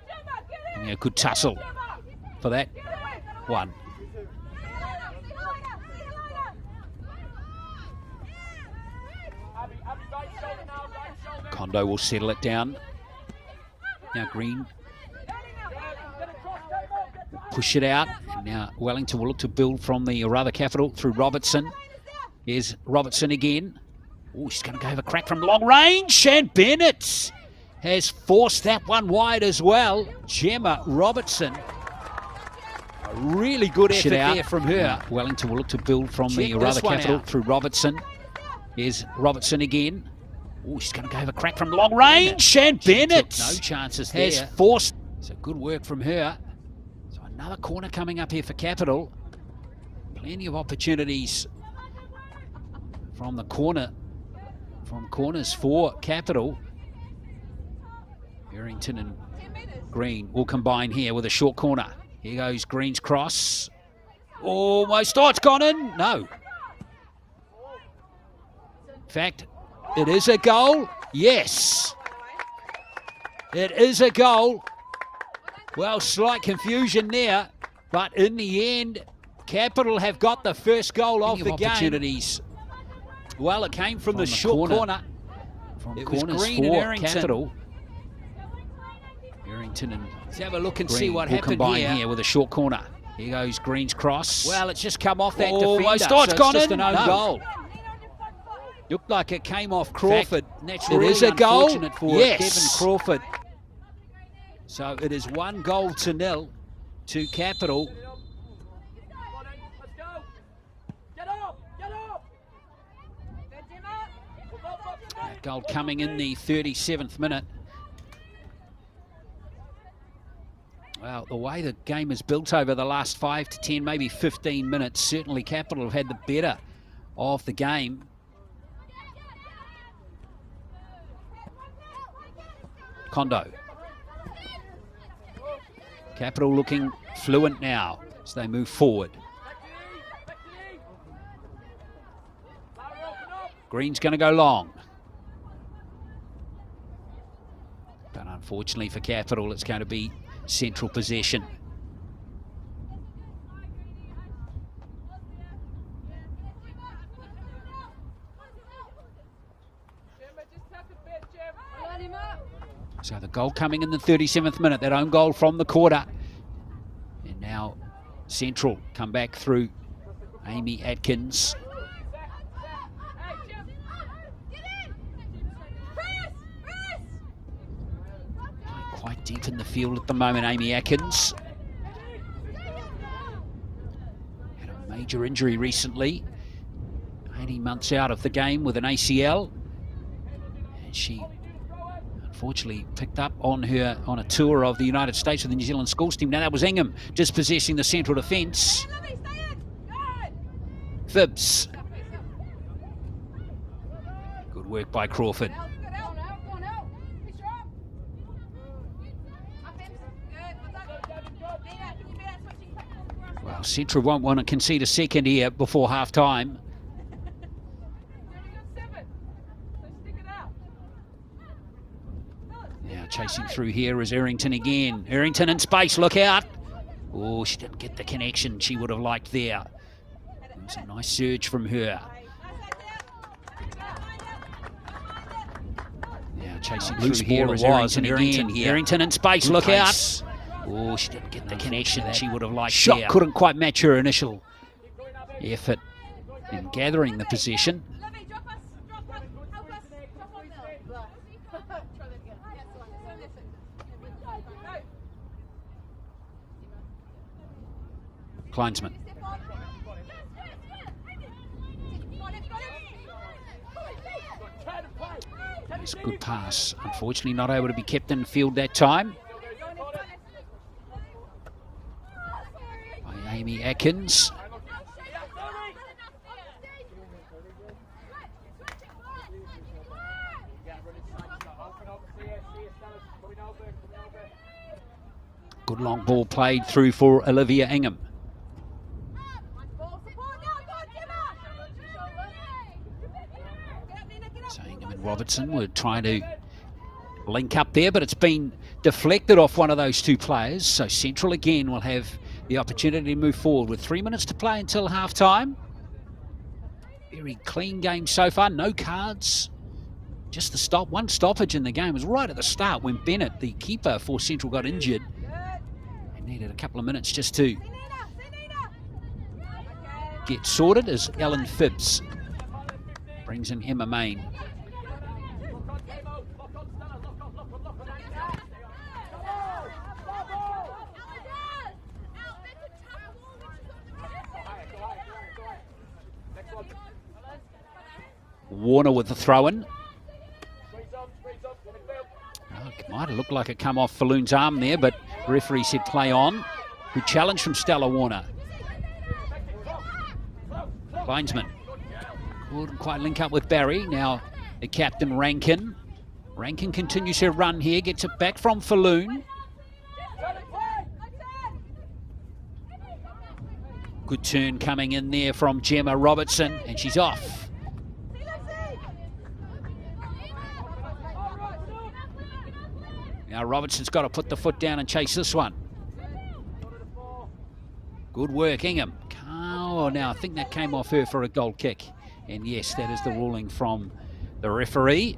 having a good tussle for that one. Kondo will settle it down. Now Green push it out. And now Wellington will look to build from the rather Capital through Robertson. Here's Robertson again. Oh, she's going to go have a crack from long range, and Bennett has forced that one wide as well. Gemma Robertson. A really good effort there from her. Now Wellington will look to build from the rather Capital through Robertson. Here's Robertson again. Oh, she's going to go have a crack from long range, and Bennett no chances there. Has forced. So good work from her. So another corner coming up here for Capital. Plenty of opportunities from the corner, from corners for Capital. Barrington and Green will combine here with a short corner. Here goes Green's cross. Almost, oh, it's gone in. No. In fact, it is a goal. Yes. It is a goal. Well, slight confusion there, but in the end, Capital have got the first goal of the game. Opportunities. Well, it came from the short corner. From it was Green and Errington. Capital. Errington and let's have a look and Green see what happened here with a short corner. Here goes Green's cross. Well, it's just come off that defender. Oh, it's gone in. An own goal. Looked like it came off Crawford. Fact, it is a goal. For Kevin Crawford. So it is 1-0 to Capital. That goal coming in the 37th minute. Well, the way the game is built over the last 5 to 10, maybe 15 minutes, certainly Capital have had the better of the game. Kondo. Capital looking fluent now as they move forward. Green's going to go long. But unfortunately for Capital, it's going to be Central possession. So the goal coming in the 37th minute, that own goal from the quarter. And now Central come back through Amy Atkins. Quite deep in the field at the moment, Amy Atkins. Had a major injury recently. 18 months out of the game with an ACL. And she unfortunately picked up on a tour of the United States with the New Zealand schools team. Now that was Ingham dispossessing the Central defence. Phibbs. Good work by Crawford. Well, Central won't want to concede a second here before half-time. Now chasing through here is Errington again. Errington in space, look out. Oh, she didn't get the connection she would have liked there. It was a nice surge from her. Now chasing through here is Errington again. Errington in space, look out. Oh, she didn't get the connection she would have liked. Shot couldn't quite match her initial effort in gathering the possession. Kleinsman. It's a good pass. Unfortunately not able to be kept in field that time. By Amy Atkins. Good long ball played through for Olivia Ingham. So Ingham and Robertson were trying to link up there, but it's been deflected off one of those two players. So Central again will have the opportunity to move forward with 3 minutes to play until half-time. Very clean game so far, no cards. Just the stop, one stoppage in the game. It was right at the start when Bennett, the keeper for Central, got injured. And needed a couple of minutes just to get sorted as Ellen Phibbs brings in Emma Main. Warner with the throw-in. Oh, it might have looked like it come off Falloon's arm there, but the referee said play on. Good challenge from Stella Warner. Kleinsman couldn't quite link up with Barry. Now the captain Rankin. Rankin continues her run here, gets it back from Falloon. Good turn coming in there from Gemma Robertson, and she's off. Now Robertson's got to put the foot down and chase this one. Good work, Ingham. Oh, now I think that came off her for a goal kick. And yes, that is the ruling from the referee.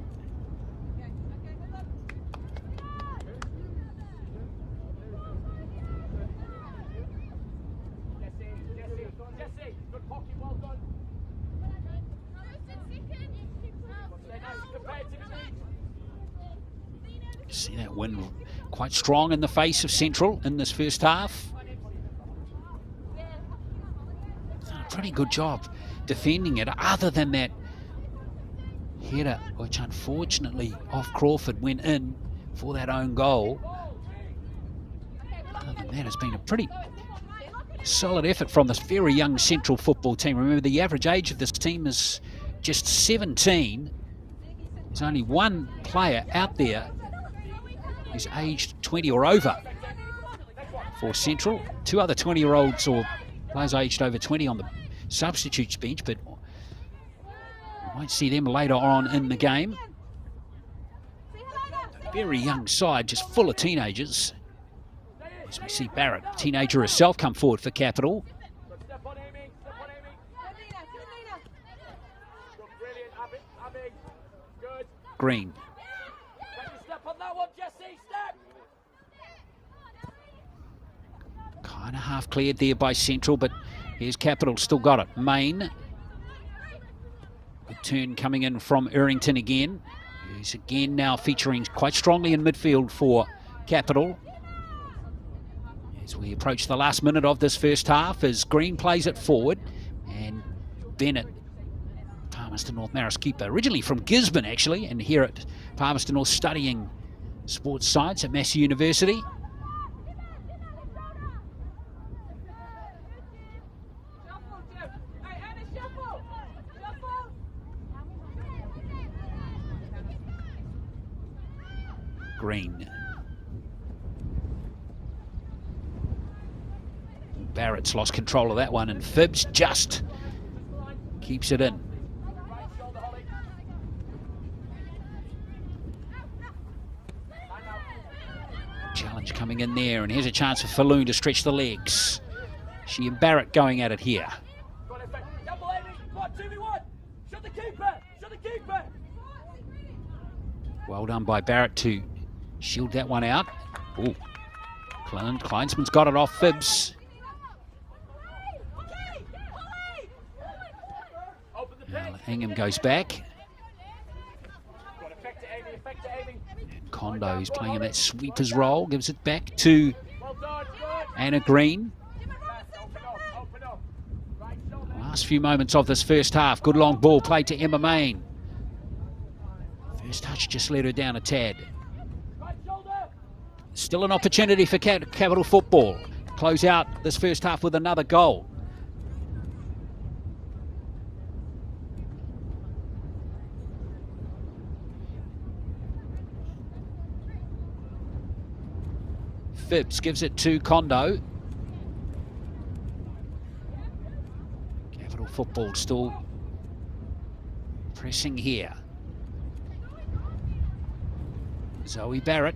See that win quite strong in the face of Central in this first half. Pretty good job defending it, other than that header, which unfortunately off Crawford went in for that own goal. Other than that, it's been a pretty solid effort from this very young Central football team. Remember, the average age of this team is just 17. There's only one player out there who's aged 20 or over for Central. Two other 20-year-olds or players aged over 20 on the substitutes bench, but we won't see them later on in the game. A very young side, just full of teenagers. As we see Barrett, teenager herself, come forward for Capital. Green. Kind of half cleared there by Central, but here's Capital, still got it. Main. Good turn coming in from Errington again. Who's again now featuring quite strongly in midfield for Capital. As we approach the last minute of this first half, as Green plays it forward, and Bennett, Palmerston North Marist keeper, originally from Gisborne actually, and here at Palmerston North studying sports science at Massey University. Green. Barrett's lost control of that one, and Phibbs just keeps it in. Challenge coming in there, and here's a chance for Falloon to stretch the legs. She and Barrett going at it here. Well done by Barrett to shield that one out. Oh, Kleinsman's got it off Phibbs. Now Ingham goes back. And Condo's playing in that sweeper's role, gives it back to Anna Green. Last few moments of this first half. Good long ball played to Emma Main. First touch just let her down a tad. Still an opportunity for Capital Football. Close out this first half with another goal. Phibbs gives it to Kondo. Capital Football still pressing here. Zoe Barrett.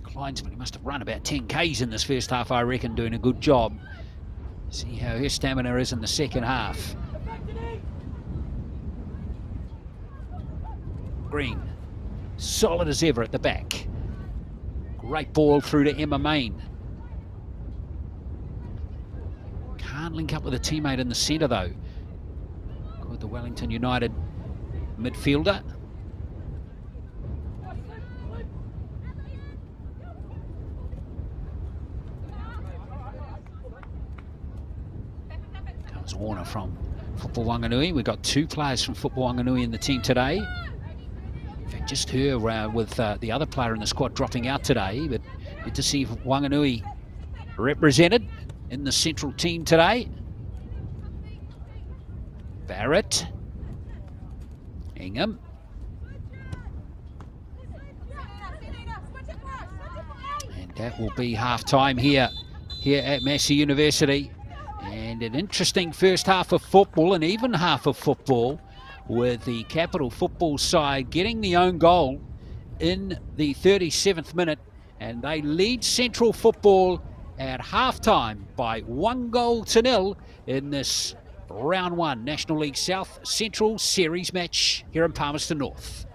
Kleinsman, he must have run about 10 Ks in this first half, I reckon, doing a good job. See how her stamina is in the second half. Green, solid as ever at the back. Great ball through to Emma Main. Can't link up with a teammate in the centre though. Good, the Wellington United midfielder. Comes Warner from Football Wanganui. We've got 2 players from Football Wanganui in the team today. In fact, just her with the other player in the squad dropping out today, but good to see Wanganui represented in the central team today. Barrett, Ingham, and that will be half-time here at Massey University. And an interesting first half of football, an even half of football, with the Capital Football side getting the own goal in the 37th minute, and they lead Central Football at half-time by 1-0 in this Round 1 National League South Central Series match here in Palmerston North.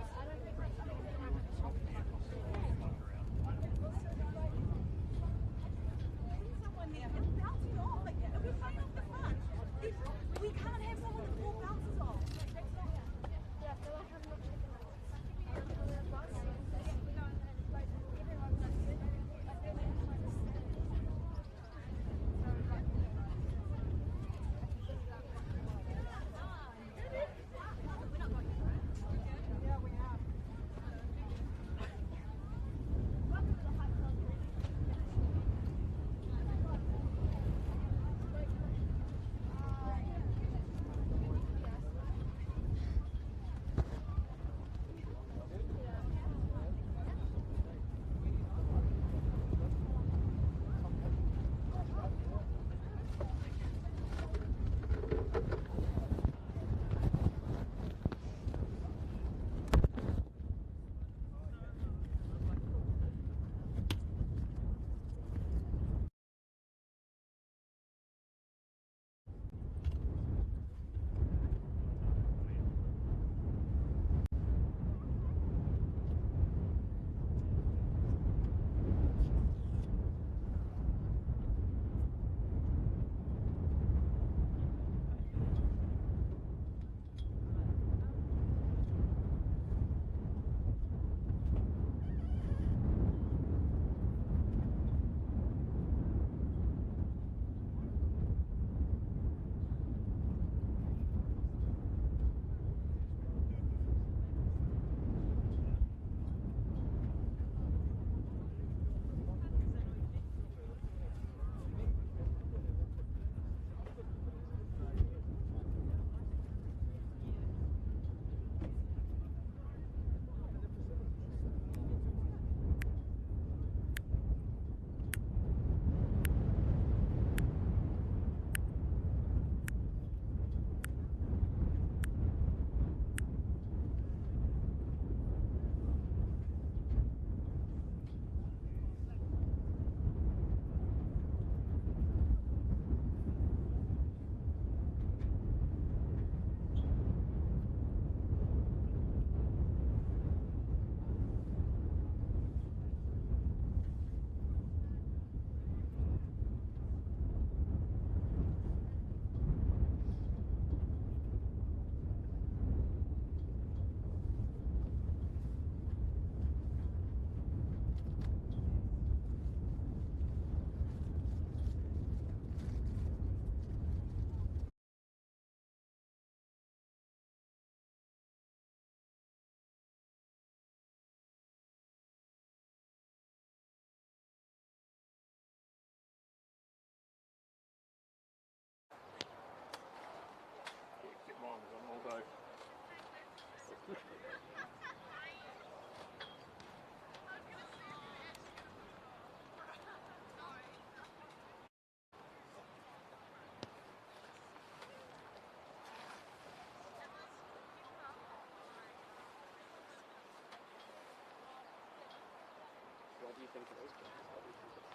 what do you think of those players? How do you think it's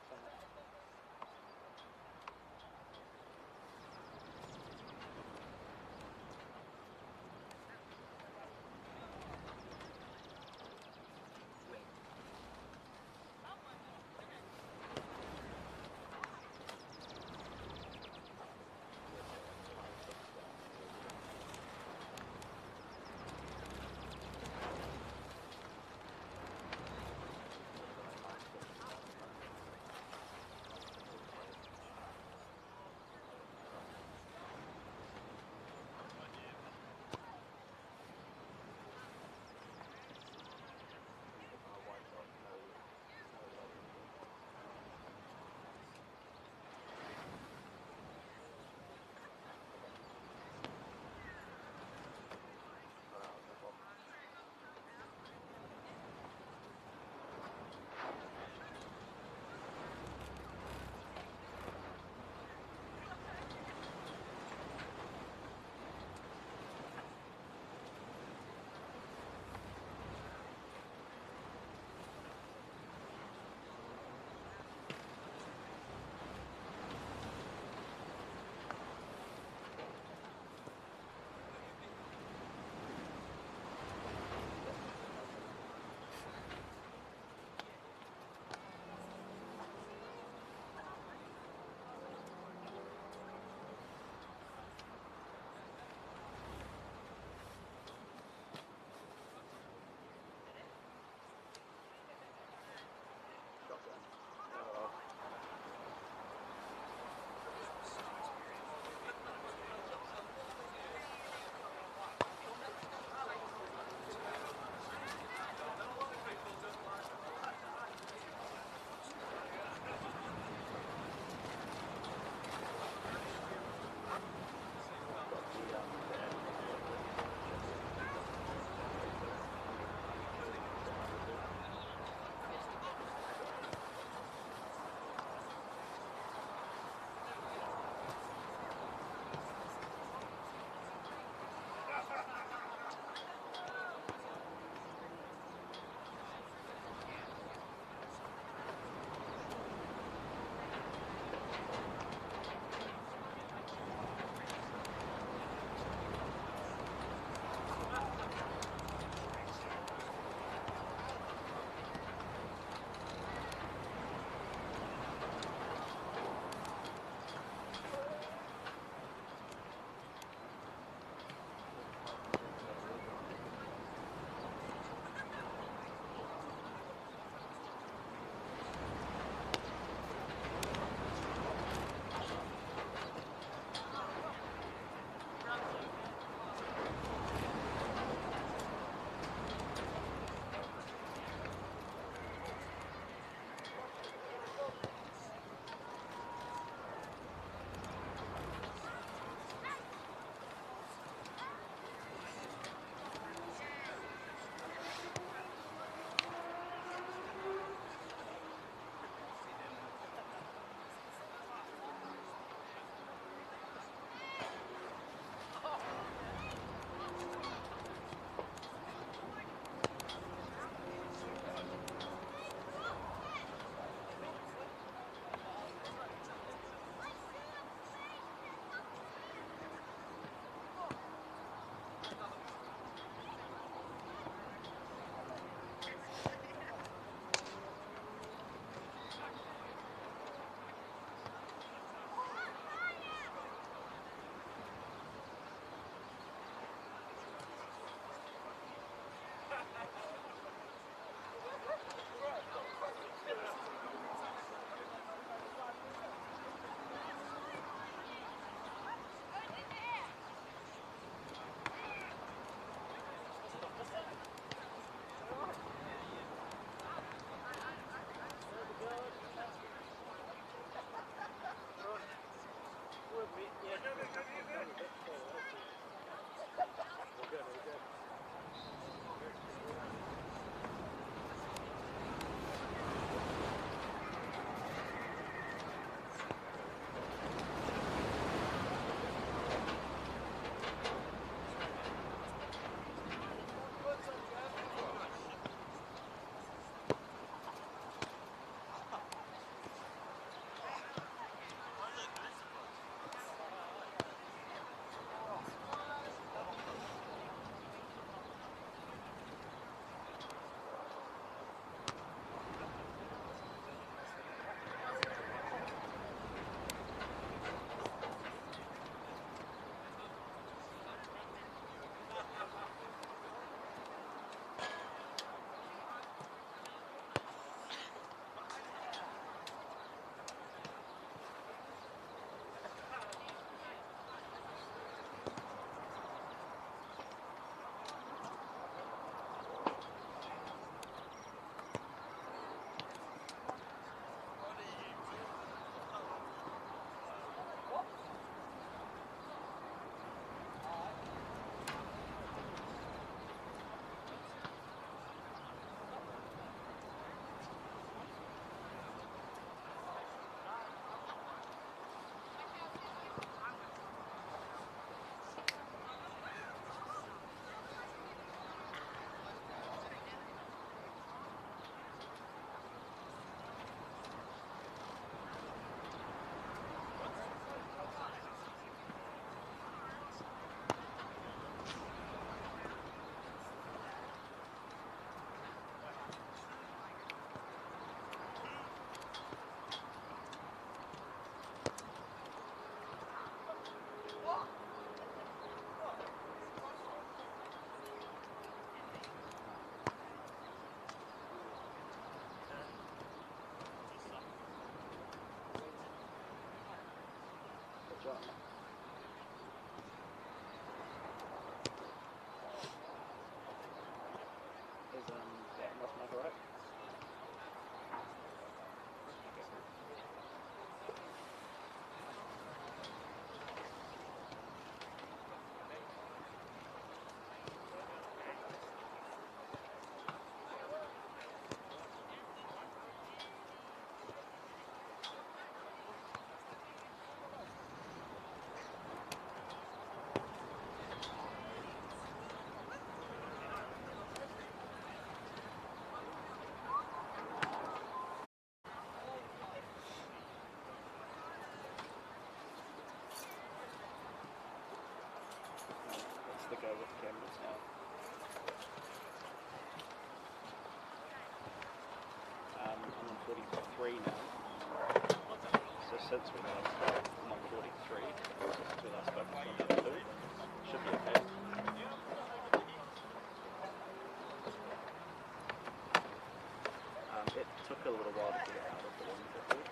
come up? go with cameras now. I'm on 43 now. So since we last spoke, I'm on 43. Since we last spoke, I'm on 2. Should be okay. It took a little while to get it out of the 150. It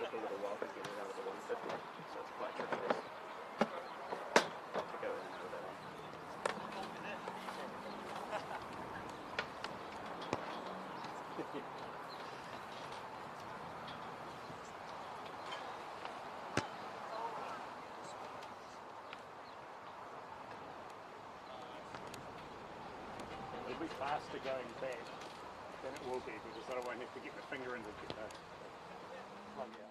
took a little while to get it out of the 150, so it's quite tricky to go in with that one. It'll be faster going back than it will be because I won't have to get my finger in to get the plug out.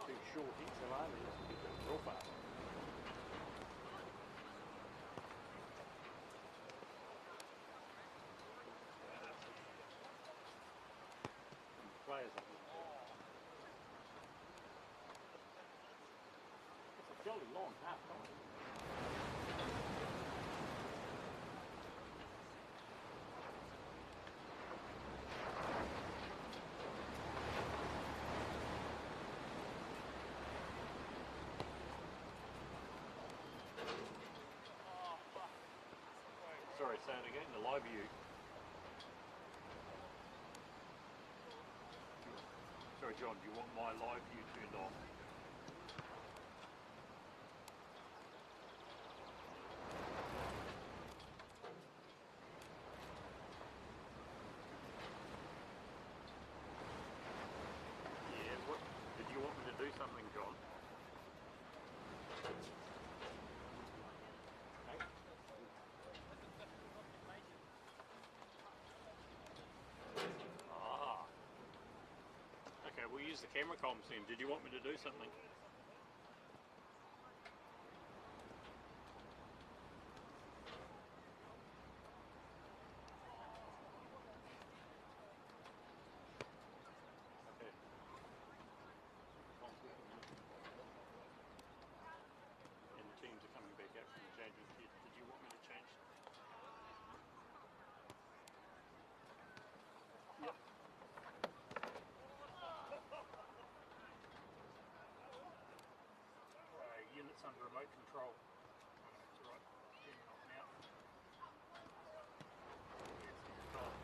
Too short hits of army, you can real fast. And the players are good too. It's a fairly long half time. Sorry, say it again, the live view. Sorry John, do you want my live view turned off? Yeah, what, did you want me to do something, John? Okay, we'll use the camera comms then. Did you want me to do something? Okay. And the teams are coming back out from the changes. Did you want me to change? Yep. Units under remote control. That's right. Turn it off now. Yes, control.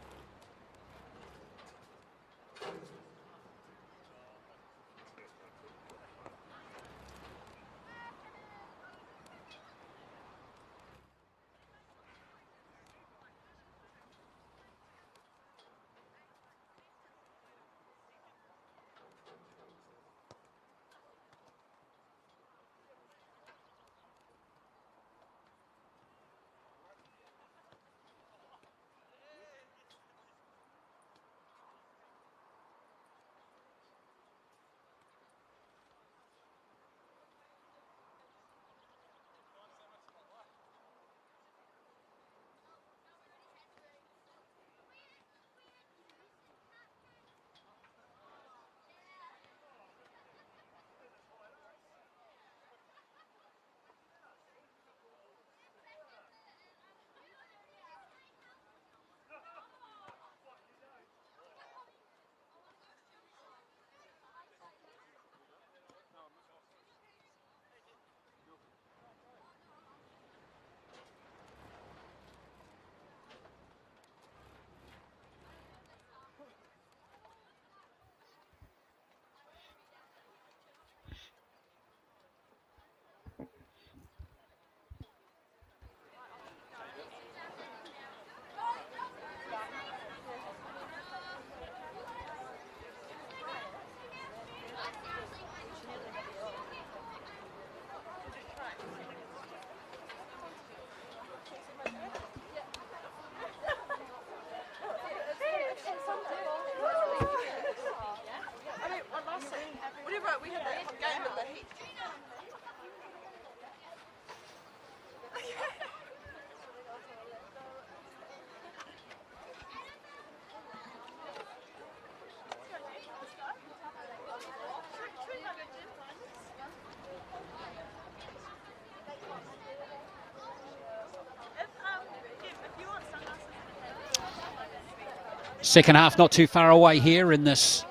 Second half not too far away here in this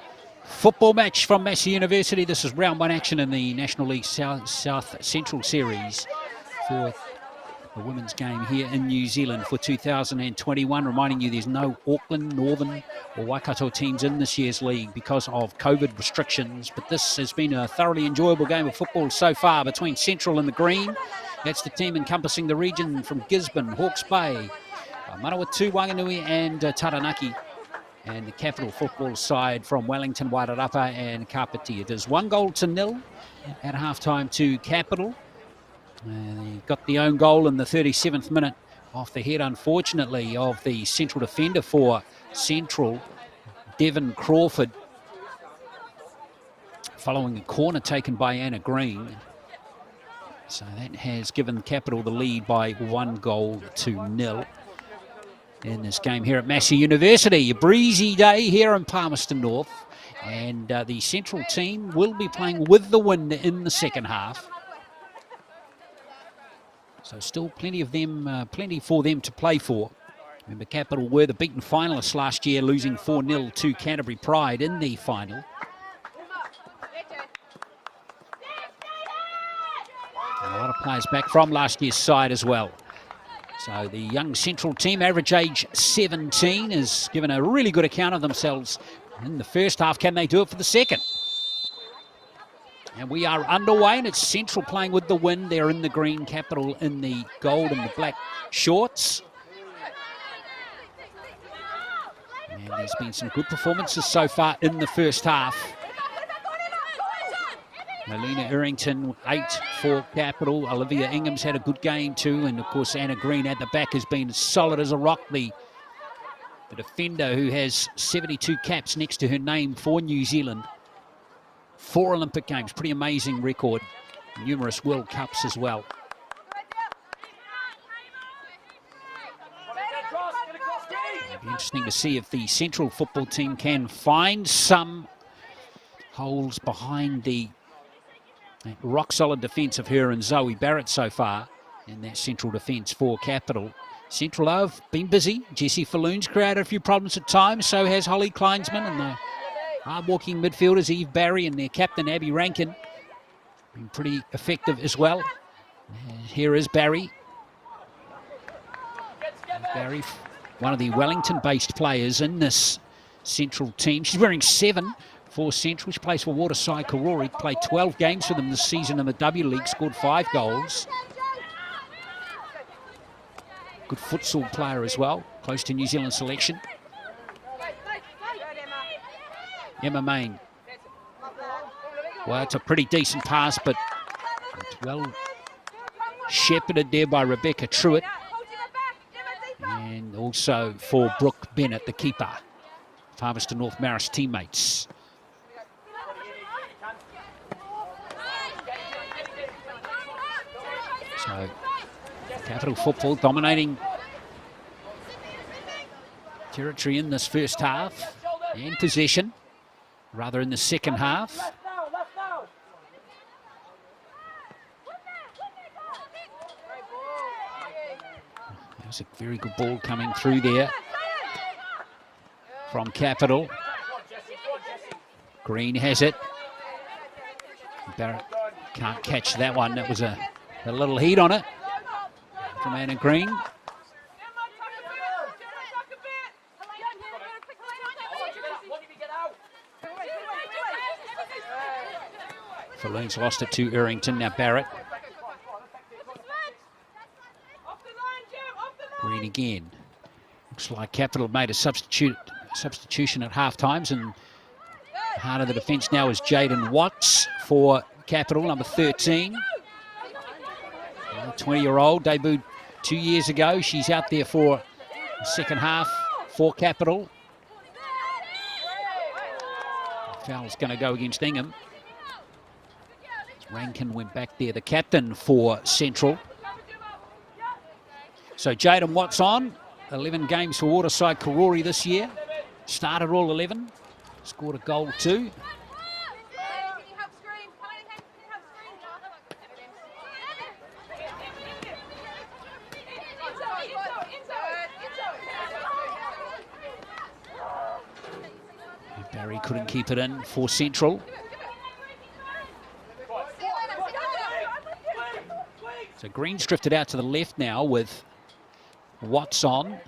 football match from Massey University. This is round one action in the National League South Central Series for the women's game here in New Zealand for 2021. Reminding you there's no Auckland, Northern or Waikato teams in this year's league because of COVID restrictions. But this has been a thoroughly enjoyable game of football so far between Central and the Green. That's the team encompassing the region from Gisborne, Hawke's Bay, Manawatu, Wanganui and Taranaki. And the Capital football side from Wellington, Wairarapa and Kapiti. It is 1-0 at halftime to Capital. They got the own goal in the 37th minute off the head, unfortunately, of the central defender for Central, Devon Crawford, following a corner taken by Anna Green. So that has given Capital the lead by 1-0 in this game here at Massey University. A breezy day here in Palmerston North, and the Central team will be playing with the wind in the second half. So still plenty for them to play for. Remember, Capital were the beaten finalists last year, losing 4-0 to Canterbury Pride in the final. And a lot of players back from last year's side as well. So the young Central team, average age 17, has given a really good account of themselves in the first half. Can they do it for the second? And we are underway, and it's Central playing with the wind. They're in the green, Capital in the gold and the black shorts. And there's been some good performances so far in the first half. Melina Errington, 8 for Capital. Olivia Ingham's had a good game too. And, of course, Anna Green at the back has been solid as a rock. The defender who has 72 caps next to her name for New Zealand. 4 Olympic Games, pretty amazing record. Numerous World Cups as well. It'll be interesting to see if the Central football team can find some holes behind the rock-solid defence of her and Zoe Barrett so far in that Central defence for Capital. Central have been busy. Jessie Falloon's created a few problems at times, so has Holly Kleinsman, and the hard-walking midfielders Eve Barry and their captain Abby Rankin. Been pretty effective as well. And here is Barry. Barry, one of the Wellington-based players in this Central team. She's wearing 7 for Central. She plays for Waterside Karori. Played 12 games for them this season in the W League. Scored 5 goals. Good futsal player as well. Close to New Zealand selection. Emma Main. Well, it's a pretty decent pass, but it's well shepherded there by Rebecca Truitt. And also for Brooke Bennett, the keeper. Palmerston North Marist teammates. So, Capital football dominating territory in this first half and possession, rather in the second half. There's a very good ball coming through there from Capital. Green has it. Barrett can't catch that one. That was a little heat on it from Anna Green. Falloon's lost it to Errington. Now Barrett. Green again. Looks like Capital made a substitution at half times, and the heart of the defence now is Jaden Watts for Capital, number 13. 20-year-old, debuted 2 years ago. She's out there for the second half for Capital. Foul's going to go against Ingham. Rankin went back there, the captain for Central. So Jaden Watts on. 11 games for Waterside Karori this year. Started all 11. Scored a goal too. Barry couldn't keep it in for Central. So Green's drifted out to the left now with Watts on.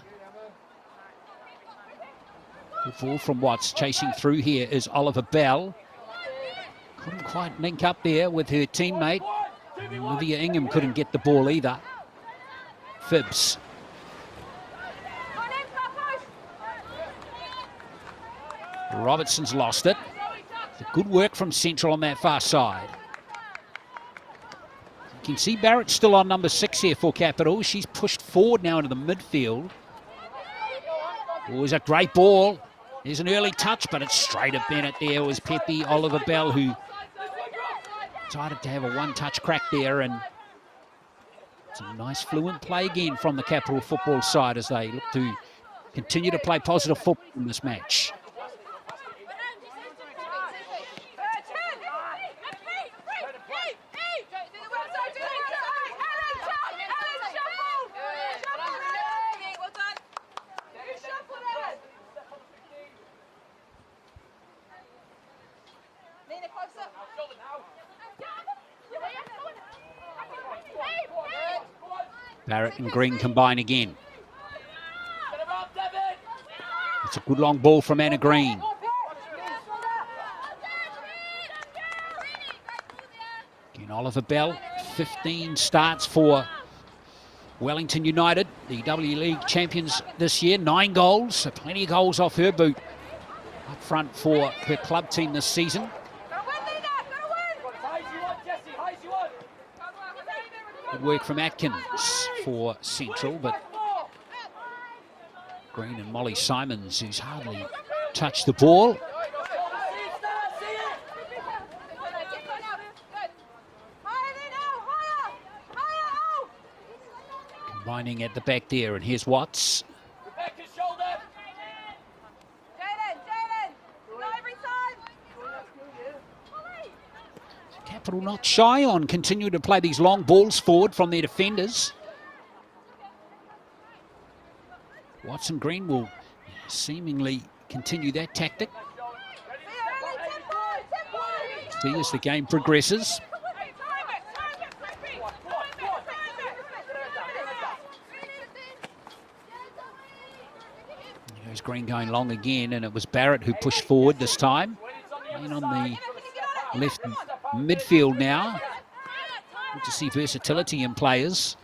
Good ball from Watts. Chasing through here is Oliver Bell. Couldn't quite link up there with her teammate. Olivia Ingham couldn't get the ball either. Phibbs. Robertson's lost it. Good work from Central on that far side. You can see Barrett still on number 6 here for Capital. She's pushed forward now into the midfield. Oh, it's a great ball. There's an early touch, but it's straight at Bennett there. It was Pepe Oliver Bell who decided to have a one-touch crack there, and it's a nice fluent play again from the Capital football side as they look to continue to play positive football in this match. Barrett and Green combine again. It's a good long ball from Anna Green. Again, Oliver Bell, 15 starts for Wellington United, the W League champions this year. 9 goals, so plenty of goals off her boot up front for her club team this season. Good work from Atkins for Central, but Green and Molly Simons, who's hardly touched the ball. Combining at the back there, and here's Watts. Capital not shy on continuing to play these long balls forward from their defenders. Watson Green will seemingly continue that tactic. See as the game progresses. There's Green going long again, and it was Barrett who pushed forward this time. And on the left midfield now. Good to see versatility in players.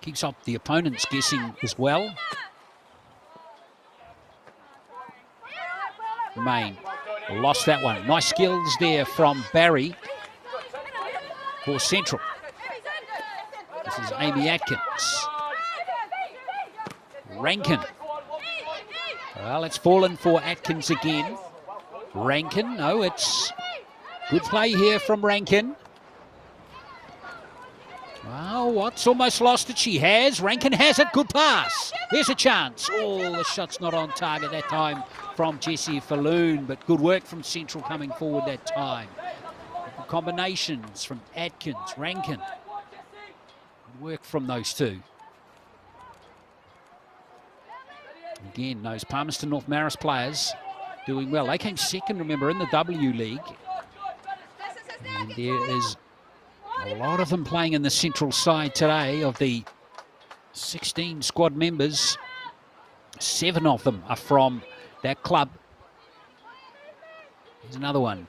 Keeps up the opponents guessing as well. Main lost that one. Nice skills there from Barry for Central. This is Amy Atkins. Rankin. Well, it's fallen for Atkins again. Rankin, no, it's good play here from Rankin. Well, Watts almost lost it. She has. Rankin has it. Good pass. There's a chance. Oh, the shot's not on target that time from Jessie Falloon, but good work from Central coming forward that time. Good combinations from Atkins, Rankin. Good work from those two. Again, those Palmerston North Maris players doing well. They came second, remember, in the W League. And there is a lot of them playing in the Central side today. Of the 16 squad members, 7 of them are from that club. Here's another one.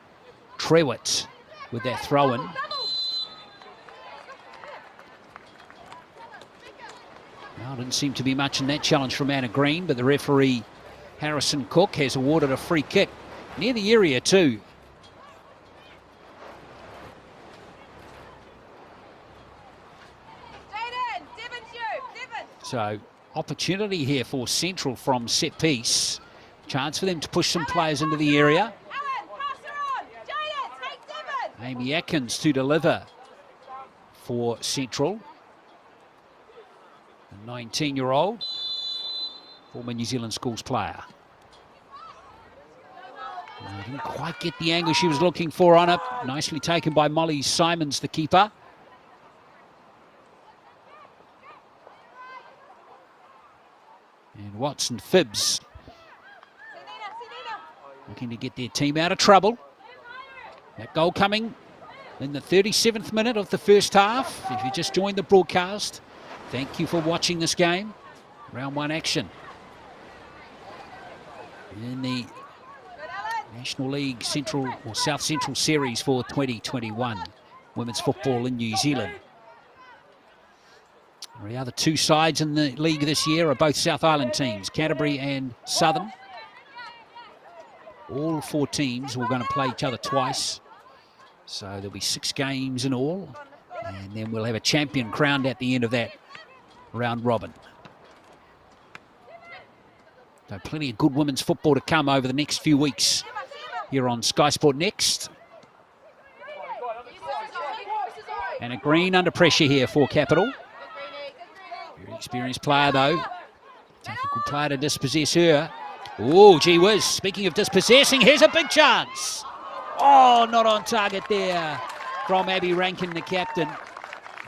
Trewitt with their throw-in. Well, didn't seem to be much in that challenge from Anna Green, but the referee, Harrison Cook, has awarded a free kick near the area too. So opportunity here for Central from set piece. Chance for them to push some players into the area. Amy Atkins to deliver for Central. A 19-year-old, former New Zealand schools player. Didn't quite get the angle she was looking for on it. Nicely taken by Molly Simons, the keeper. And Watson Phibbs looking to get their team out of trouble. That goal coming in the 37th minute of the first half. If you just joined the broadcast, thank you for watching this game. Round 1 action in the National League Central or South Central Series for 2021 women's football in New Zealand. The other two sides in the league this year are both South Island teams, Canterbury and Southern. All 4 teams were going to play each other twice. So there'll be 6 games in all. And then we'll have a champion crowned at the end of that round robin. So plenty of good women's football to come over the next few weeks here on Sky Sport Next. And a Green under pressure here for Capital. Very experienced player though. Take a good player to dispossess her. Oh, gee whiz. Speaking of dispossessing, here's a big chance. Oh, not on target there from Abby Rankin, the captain.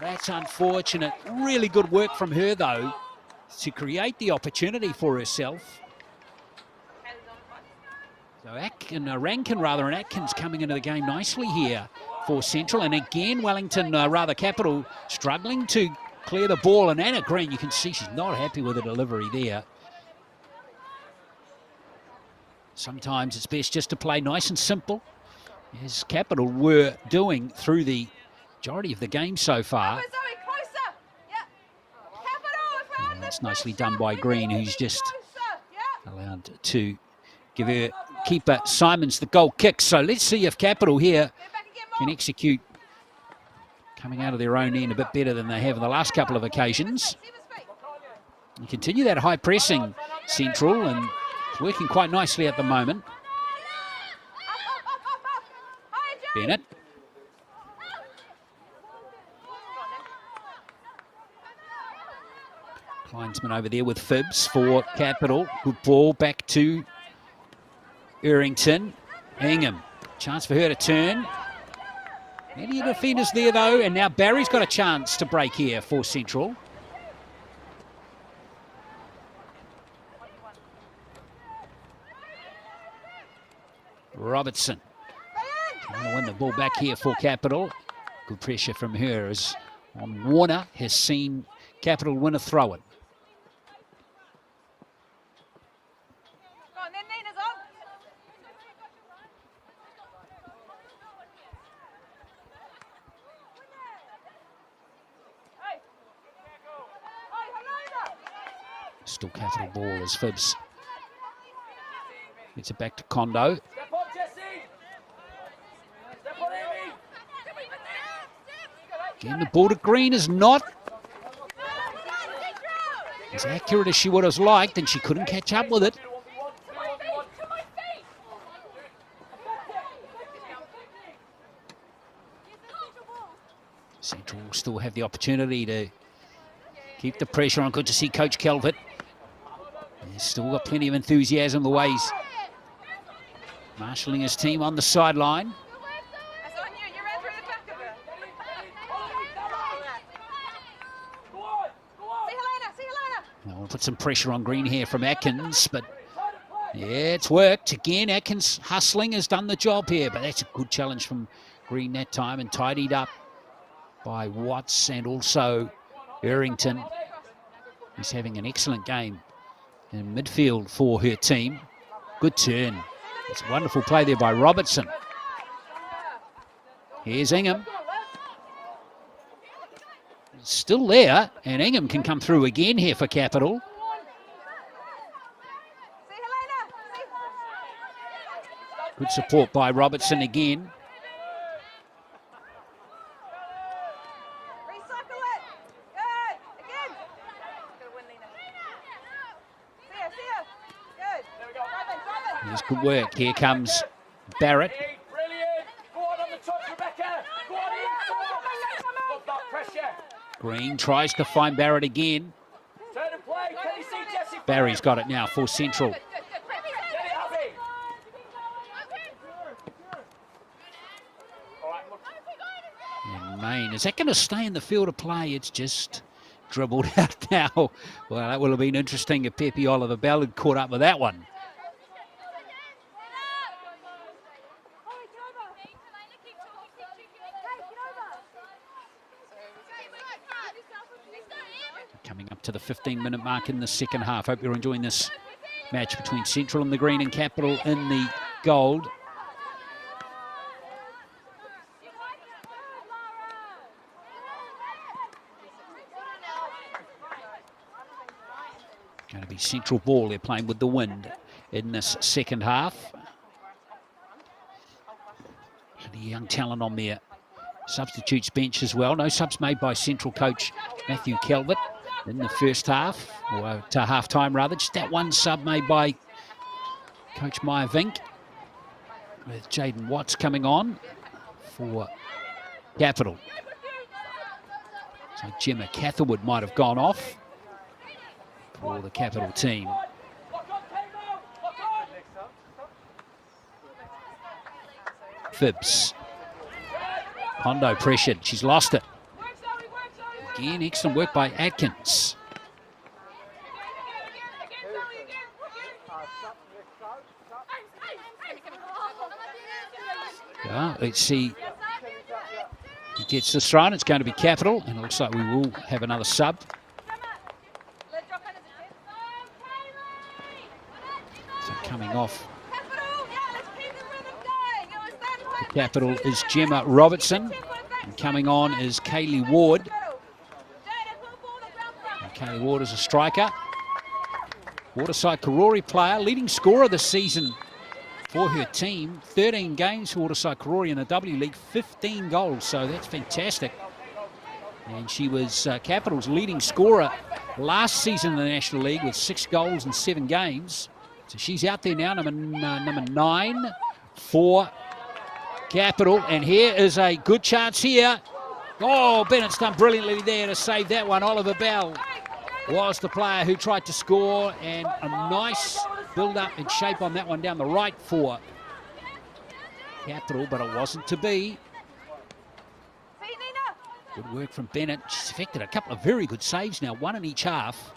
That's unfortunate. Really good work from her though to create the opportunity for herself. So Rankin and Atkins coming into the game nicely here for Central. And again, Wellington, Capital, struggling to clear the ball. And Anna Green, you can see she's not happy with the delivery there. Sometimes it's best just to play nice and simple, as Capital were doing through the majority of the game so far. And that's nicely done by Green, who's just allowed to give her keeper Simons the goal kick. So let's see if Capital here can execute coming out of their own end a bit better than they have in the last couple of occasions. And continue that high pressing Central, and it's working quite nicely at the moment. Bennett. Kleinsman over there with Phibbs for Capital. Good ball back to Errington. Ingham. Chance for her to turn. Many defenders there though, and now Barry's got a chance to break here for Central. Robertson. Trying to win the ball back here for Capital. Good pressure from her as Warner has seen Capital win a throw-in. Still Capital ball as Phibbs gets it back to Kondo. Again, the ball to Green is not as accurate as she would have liked, and she couldn't catch up with it. Central will still have the opportunity to keep the pressure on. Good to see Coach Calvert. He's still got plenty of enthusiasm the way he's marshalling his team on the sideline. Now we'll put some pressure on Green here from Atkins, but yeah, it's worked. Again, Atkins hustling has done the job here, but that's a good challenge from Green that time and tidied up by Watts and also Errington. He's having an excellent game in midfield for her team. Good turn. It's a wonderful play there by Robertson. Here's Ingham. Still there, and Ingham can come through again here for Capital. Good support by Robertson again. Good work. Here comes Barrett. Green tries to find Barrett again. Barry's got it now for Central. And Main, is that going to stay in the field of play? It's just dribbled out now. Well, that would have been interesting if Pepe Oliver Bell had caught up with that one. Coming up to the 15-minute mark in the second half. Hope you're enjoying this match between Central in the green and Capital in the gold. Going to be Central ball. They're playing with the wind in this second half. And a young talent on their substitutes bench as well. No subs made by Central coach Matthew Calvert in the first half, or to half-time rather. Just that one sub made by Coach Meyer Vink, with Jaden Watts coming on for Capital. So Gemma Catherwood might have gone off for the Capital team. Phibbs. Hondo pressured. She's lost it. Again, excellent work by Atkins. Let's see. He gets this run. It's going to be Capital, and it looks like we will have another sub. So coming off for Capital is Gemma Robertson, and coming on is Kaylee Ward. And Kaylee Ward is a striker. Waterside Karori player, leading scorer this season for her team. 13 games for Waterside Karori in the W League, 15 goals, so that's fantastic. And she was Capital's leading scorer last season in the National League with 6 goals in 7 games. So she's out there now, number 9 for Capital. And here is a good chance here. Oh, Bennett's done brilliantly there to save that one. Oliver Bell was the player who tried to score, and a nice build-up and shape on that one down the right for Capital, but it wasn't to be. Good work from Bennett. She's effected a couple of very good saves now, one in each half.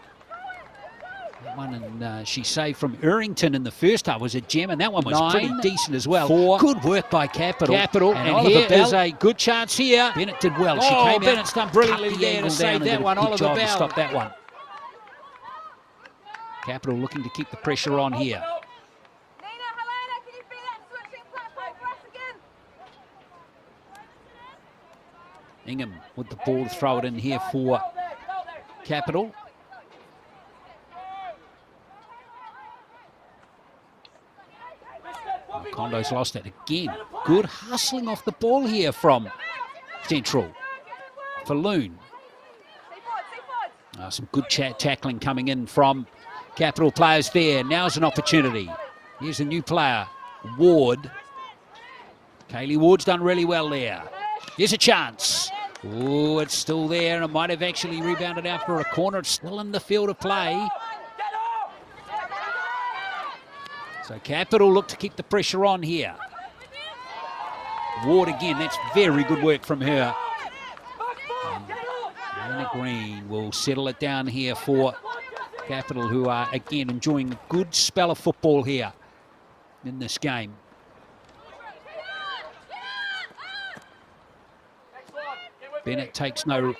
That one, and she saved from Errington in the first half, was a gem, and that one was pretty decent as well. Good work by Capital. And here is a good chance here. Bennett did well. She came Bennett's done brilliantly there to save that one. Oliver Bell stopped that one. Capital looking to keep the pressure on here. Ingham with the ball to throw it in here for Capital. Condo's lost it again. Good hustling off the ball here from Central. Falloon. Some good tackling coming in from Capital players there. Now's an opportunity. Here's a new player, Ward. Kaylee Ward's done really well there. Here's a chance. Oh, it's still there. It might have actually rebounded out for a corner. It's still in the field of play. So Capital look to keep the pressure on here. Ward again. That's very good work from her. Anna Green will settle it down here for Capital, who are again enjoying a good spell of football here in this game. Bennett takes no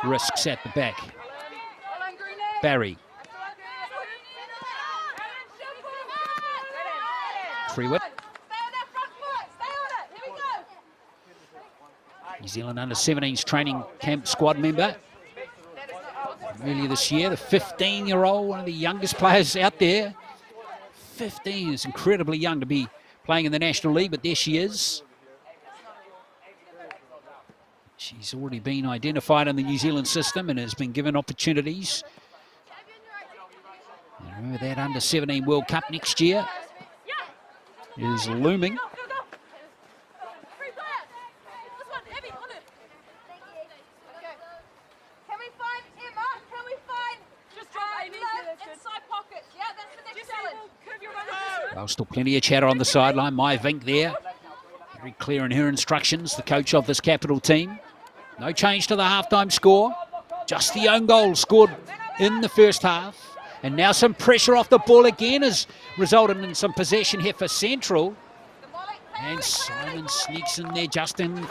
risks at the back. Barry. Freewood. New Zealand under-17s training camp squad member. Earlier this year, the 15-year-old, one of the youngest players out there. 15 is incredibly young to be playing in the National League, but there she is. She's already been identified in the New Zealand system and has been given opportunities. And remember that under-17 World Cup next year. is looming. Well, still plenty of chatter on the sideline. Maya Vink there, very clear in her instructions, the coach of this Capital team. No change to the halftime score. Just the own goal scored in the first half. And now some pressure off the ball again has resulted in some possession here for Central. And Simon sneaks in there just in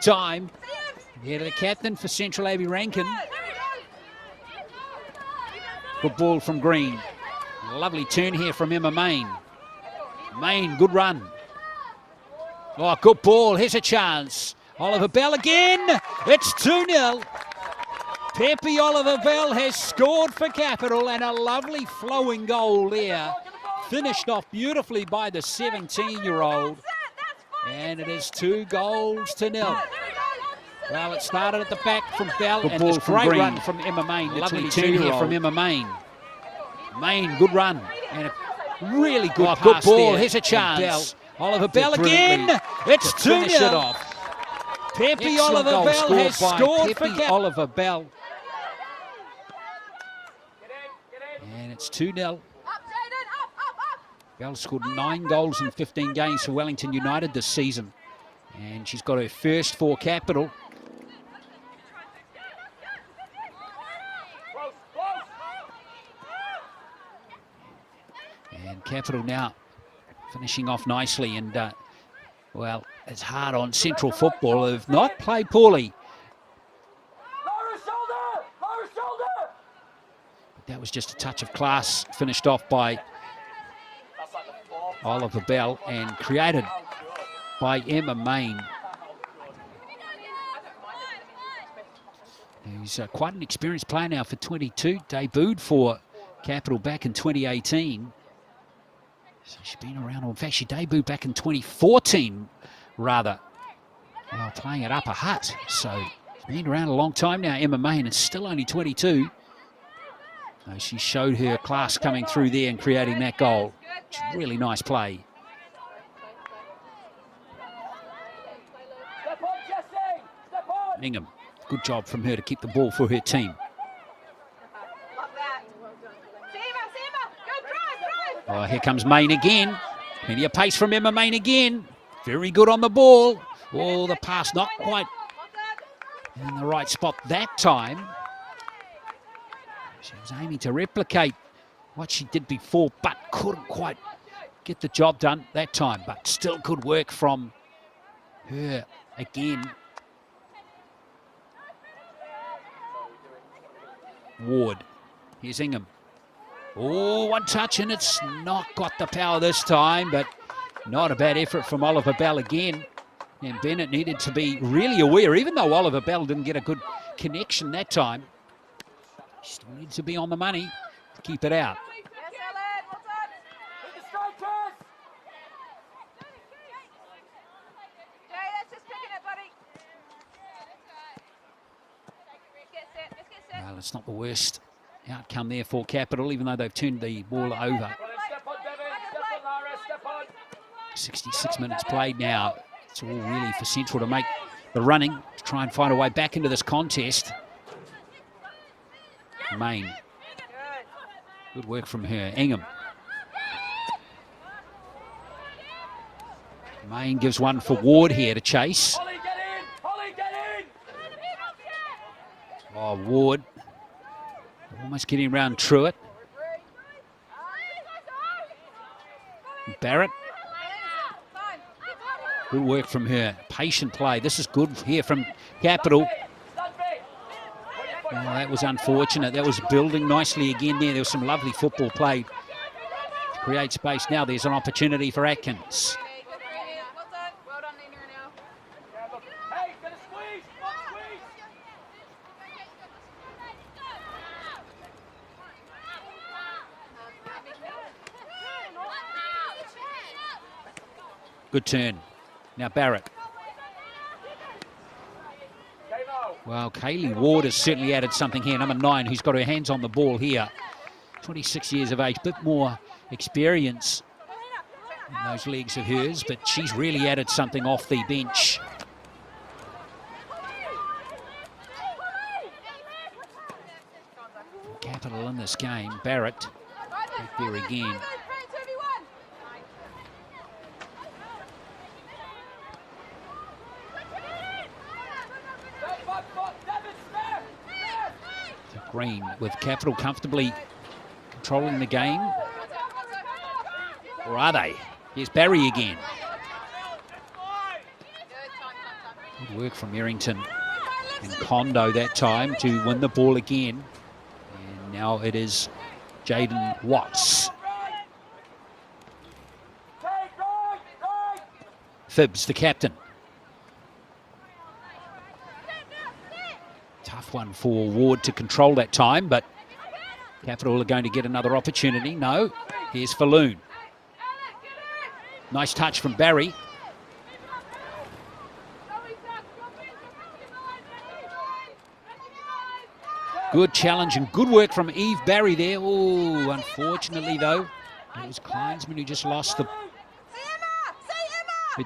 time. There to the captain for Central, Abby Rankin. Good ball from Green. Lovely turn here from Emma Main. Main, good run. Oh, good ball. Here's a chance. Oliver Bell again. It's 2-0. Pepe Oliver Bell has scored for Capital, and a lovely flowing goal there. Finished off beautifully by the 17-year-old. And it is 2-0. Well, it started at the back from Bell, and it's a great run from Emma Main. Lovely turn here from Emma Main. Main, good run. And a really good pass good ball. There. Here's a chance. Oliver Bell again. It's 2-0. Pepe Oliver Bell has scored for Oliver Bell. And it's 2-0. Bell scored 9 goals in 15 games for Wellington United this season. And she's got her first for Capital. And Capital now finishing off nicely. And, well, it's hard on Central football. They've not played poorly. But that was just a touch of class finished off by Oliver Bell and created by Emma Main. He's quite an experienced player now for 22. Debuted for Capital back in 2018. So she's been around. In fact, she debuted back in 2014, rather. Well, playing at Upper Hutt. So she's been around a long time now, Emma Main, and still only 22. She showed her class coming through there and creating that goal. It's a really nice play. Ingham, good job from her to keep the ball for her team. Oh, here comes Main again. Plenty of pace from Emma Main again. Very good on the ball. Oh, the pass not quite in the right spot that time. She was aiming to replicate what she did before, but couldn't quite get the job done that time. But still good work from her again. Ward. Here's Ingham. Oh, one touch, and it's not got the power this time, but not a bad effort from Oliver Bell again. And Bennett needed to be really aware, even though Oliver Bell didn't get a good connection that time. She still needs to be on the money to keep it out. Well, it's not the worst outcome there for Capital, even though they've turned the ball over. 66 minutes played now. It's all really for Central to make the running, to try and find a way back into this contest. Main. Good work from her. Ingham. Main gives one for Ward here to chase. Oh, Ward. Almost getting around Truitt. Barrett. Good work from her. Patient play. This is good here from Capital. Oh, that was unfortunate. That was building nicely again there. There was some lovely football played to create space. Now there's an opportunity for Atkins. Good turn. Now Barrett. Well, Kaylee Ward has certainly added something here. Number 9, who's got her hands on the ball here. 26 years of age, bit more experience in those legs of hers, but she's really added something off the bench. Capital in this game. Barrett back there again. Green with Capital comfortably controlling the game. Or are they? Here's Barry again. Good work from Errington and Kondo that time to win the ball again. And now it is Jaden Watts. Phibbs, the captain. Tough one for Ward to control that time, but Capital are going to get another opportunity. No, here's Falloon. Nice touch from Barry. Good challenge and good work from Eve Barry there. Oh, unfortunately though, it was Kleinsman who just lost the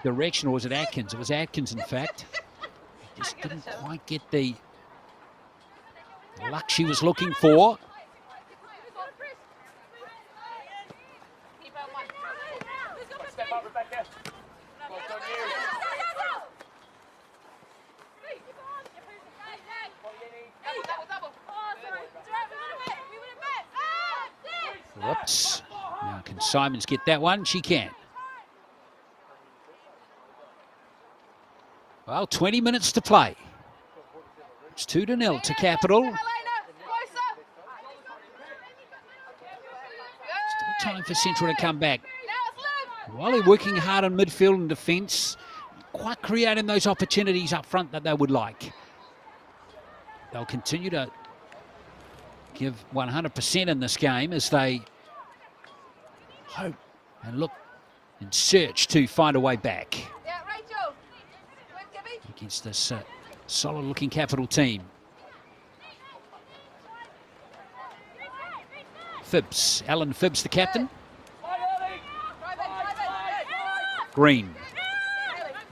direction, or was it Atkins? It was Atkins, in fact. Just didn't quite get the luck she was looking for. Whoops. Now can Simons get that one? She can. Well, 20 minutes to play. It's 2-0 to Capital. Still time for Central to come back. While they're working hard on midfield and defence, quite creating those opportunities up front that they would like. They'll continue to give 100% in this game as they hope and look and search to find a way back against this solid-looking Capital team. Phibbs, Alan Phibbs, the captain. Green.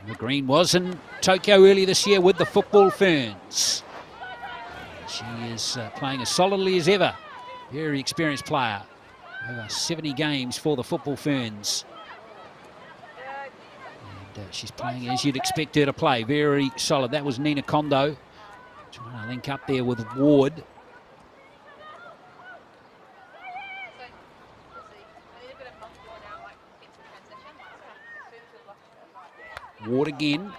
And Green was in Tokyo earlier this year with the Football Ferns. She is playing as solidly as ever. Very experienced player. Over 70 games for the Football Ferns. And she's playing as you'd expect her to play. Very solid. That was Nina Kondo. Trying to link up there with Ward. Ward again.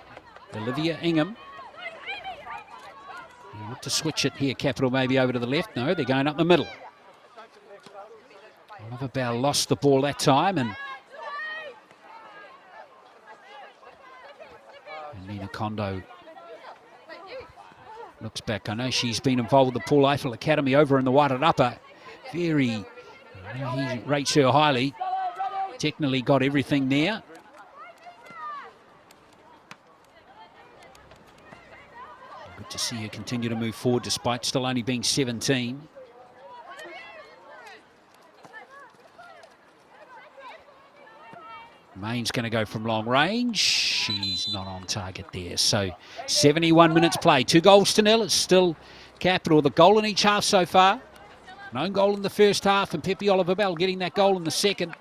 Olivia Ingham. They look to switch it here. Capital maybe over to the left. No, they're going up the middle. Oliver Bell lost the ball that time, and Nina Kondo looks back. I know she's been involved with the Paul Eiffel Academy over in the Waitat Upper. He rates her highly. Technically got everything there. Good to see her continue to move forward despite still only being 17. Main's going to go from long range. She's not on target there. So 71 minutes play. 2-0. It's still Capital. The goal in each half so far. An own goal in the first half, and Pepe Oliver Bell getting that goal in the second.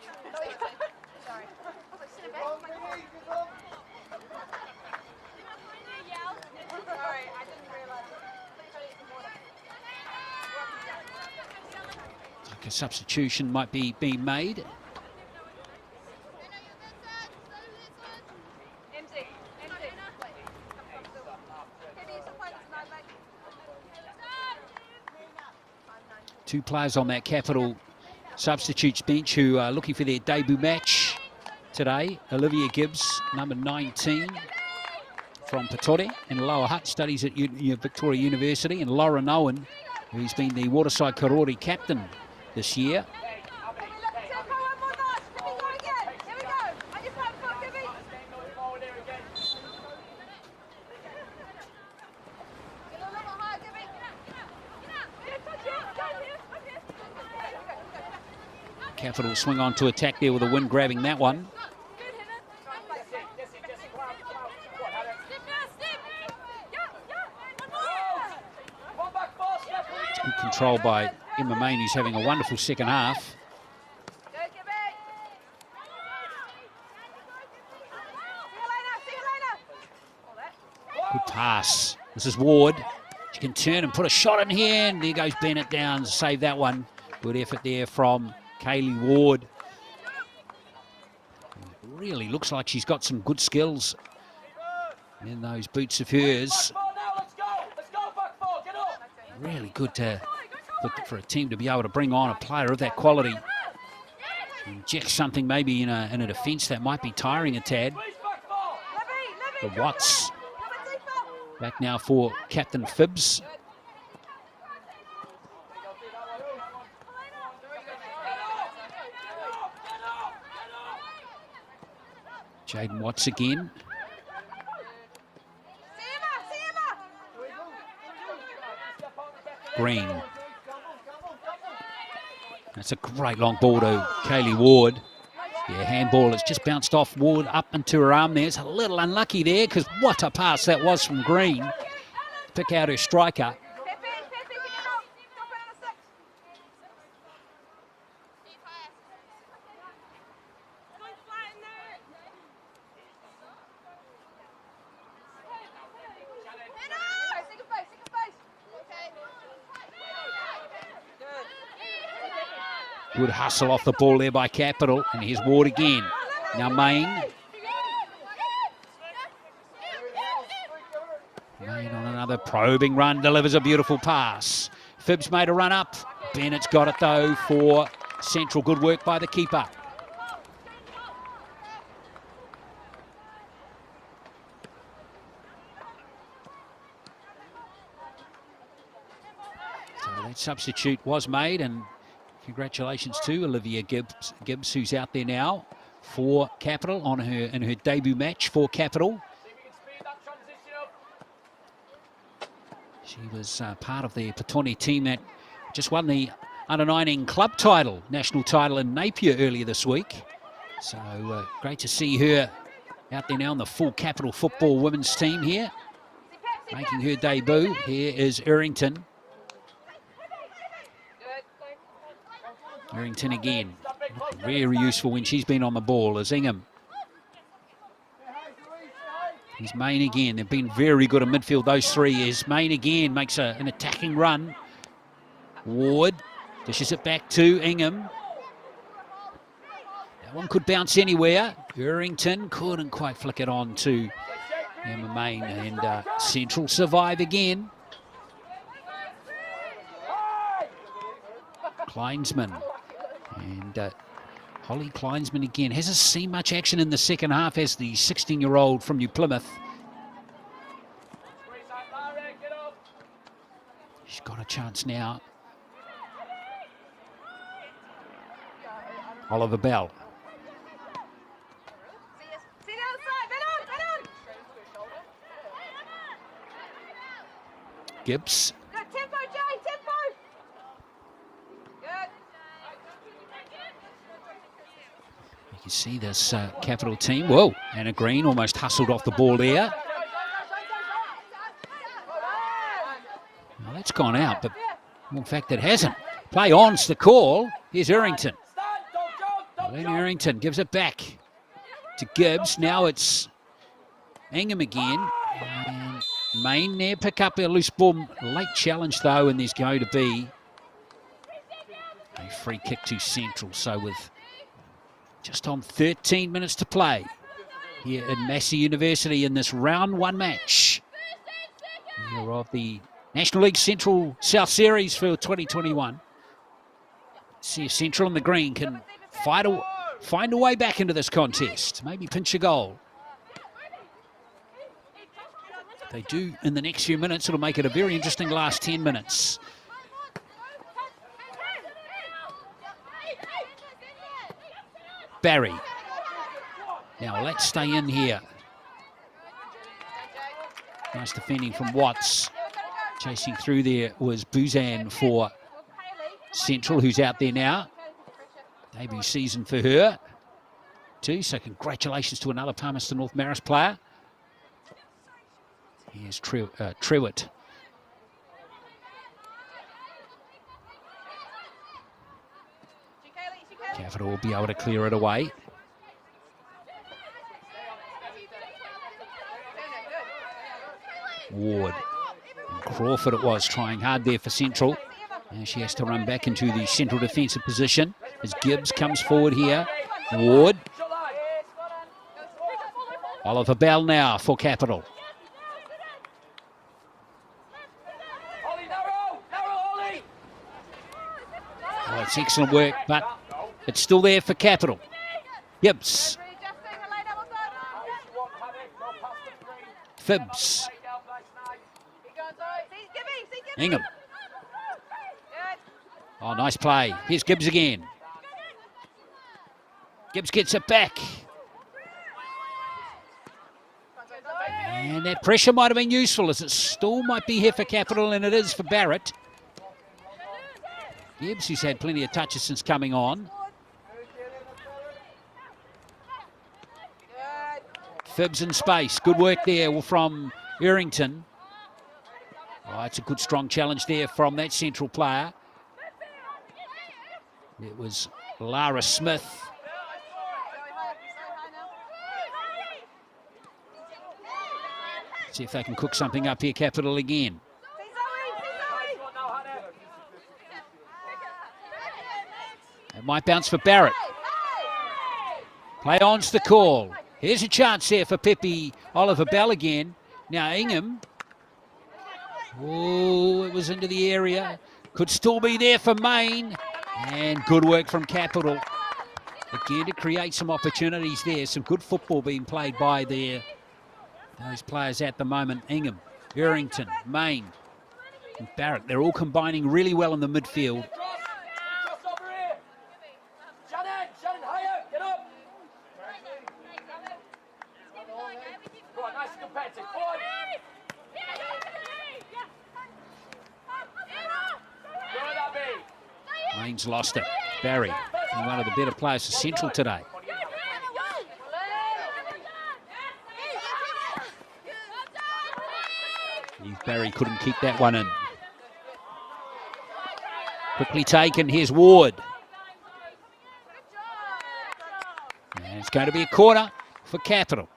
Like a substitution might be being made. Two players on that Capital substitutes bench who are looking for their debut match today. Olivia Gibbs, number 19 from Pitore in Lower Hutt, studies at Victoria University, and Lauren Owen, who's been the Waterside Karori captain this year. Capital swing on to attack there with a win, grabbing that one. Good control by Emma Main, who's having a wonderful second half. Good pass. This is Ward. She can turn and put a shot in here, and there goes Bennett down to save that one. Good effort there from Kaylee Ward. Really looks like she's got some good skills in those boots of hers. Really good for a team to be able to bring on a player of that quality. Inject something maybe in a defence that might be tiring a tad. But Watts back now for Captain Phibbs. Jaden Watts again. Green. That's a great long ball to Kaylee Ward. Yeah, handball has just bounced off Ward up into her arm there. It's a little unlucky there because what a pass that was from Green. Pick out her striker. Good hustle off the ball there by Capital. And here's Ward again. Now Main. Main on another probing run. Delivers a beautiful pass. Phibbs made a run up. Bennett's got it though for Central. Good work by the keeper. So that substitute was made, and congratulations to Olivia Gibbs, who's out there now for Capital in her debut match for Capital. She was part of the Petone team that just won the under-19 club title, national title in Napier earlier this week. So great to see her out there now on the full Capital football women's team here, making her debut. Here is Errington. Errington again, very useful when she's been on the ball, as Ingham. Here's Main again. They've been very good in midfield, those three. Is Main again, makes an attacking run. Ward dishes it back to Ingham. That one could bounce anywhere. Errington couldn't quite flick it on to Emma Main, and Central survive again. Kleinsman. And Holly Kleinsman again hasn't seen much action in the second half as the 16-year-old from New Plymouth. She's got a chance now. Oliver Bell. Gibbs. You see this Capital team. Whoa, Anna Green almost hustled off the ball there. Well, that's gone out, but in fact it hasn't. Play on's the call. Here's Errington. Elena Errington gives it back to Gibbs. Now it's Ingham again. And Main there, pick up a loose ball. Late challenge though, and there's going to be a free kick to Central. So with just on 13 minutes to play here at Massey University in this round one match here of the National League Central South Series for 2021. See if Central and the Green can find a way back into this contest. Maybe pinch a goal. If they do in the next few minutes, it'll make it a very interesting last 10 minutes. Barry. Now let's stay in here. Nice defending from Watts. Chasing through there was Buzan for Central, who's out there now. Debut season for her too, so congratulations to another Palmerston North Marist player. Here's Trewitt. Capital will be able to clear it away. Ward. And Crawford it was, trying hard there for Central. Now she has to run back into the central defensive position as Gibbs comes forward here. Ward. Oliver Bell now for Capital. Oh, it's excellent work, but it's still there for Capital. Gibbs. Phibbs. Ingham. Oh, nice play. Here's Gibbs again. Gibbs gets it back. And that pressure might have been useful, as it still might be here for Capital, and it is for Barrett. Gibbs, who's had plenty of touches since coming on. Phibbs in space. Good work there from Errington. Oh, it's a good, strong challenge there from that central player. It was Lara Smith. See if they can cook something up here, Capital again. It might bounce for Barrett. Play on's the call. Here's a chance there for Pepe Oliver Bell again. Now Ingham. Oh, it was into the area. Could still be there for Maine. And good work from Capital. Again, to create some opportunities there. Some good football being played by those players at the moment. Ingham, Errington, Maine, and Barrett. They're all combining really well in the midfield. Maine's lost it. Barry, one of the better players for Central today. Barry couldn't keep that one in. Quickly taken. Here's Ward. And it's going to be a corner for Capital.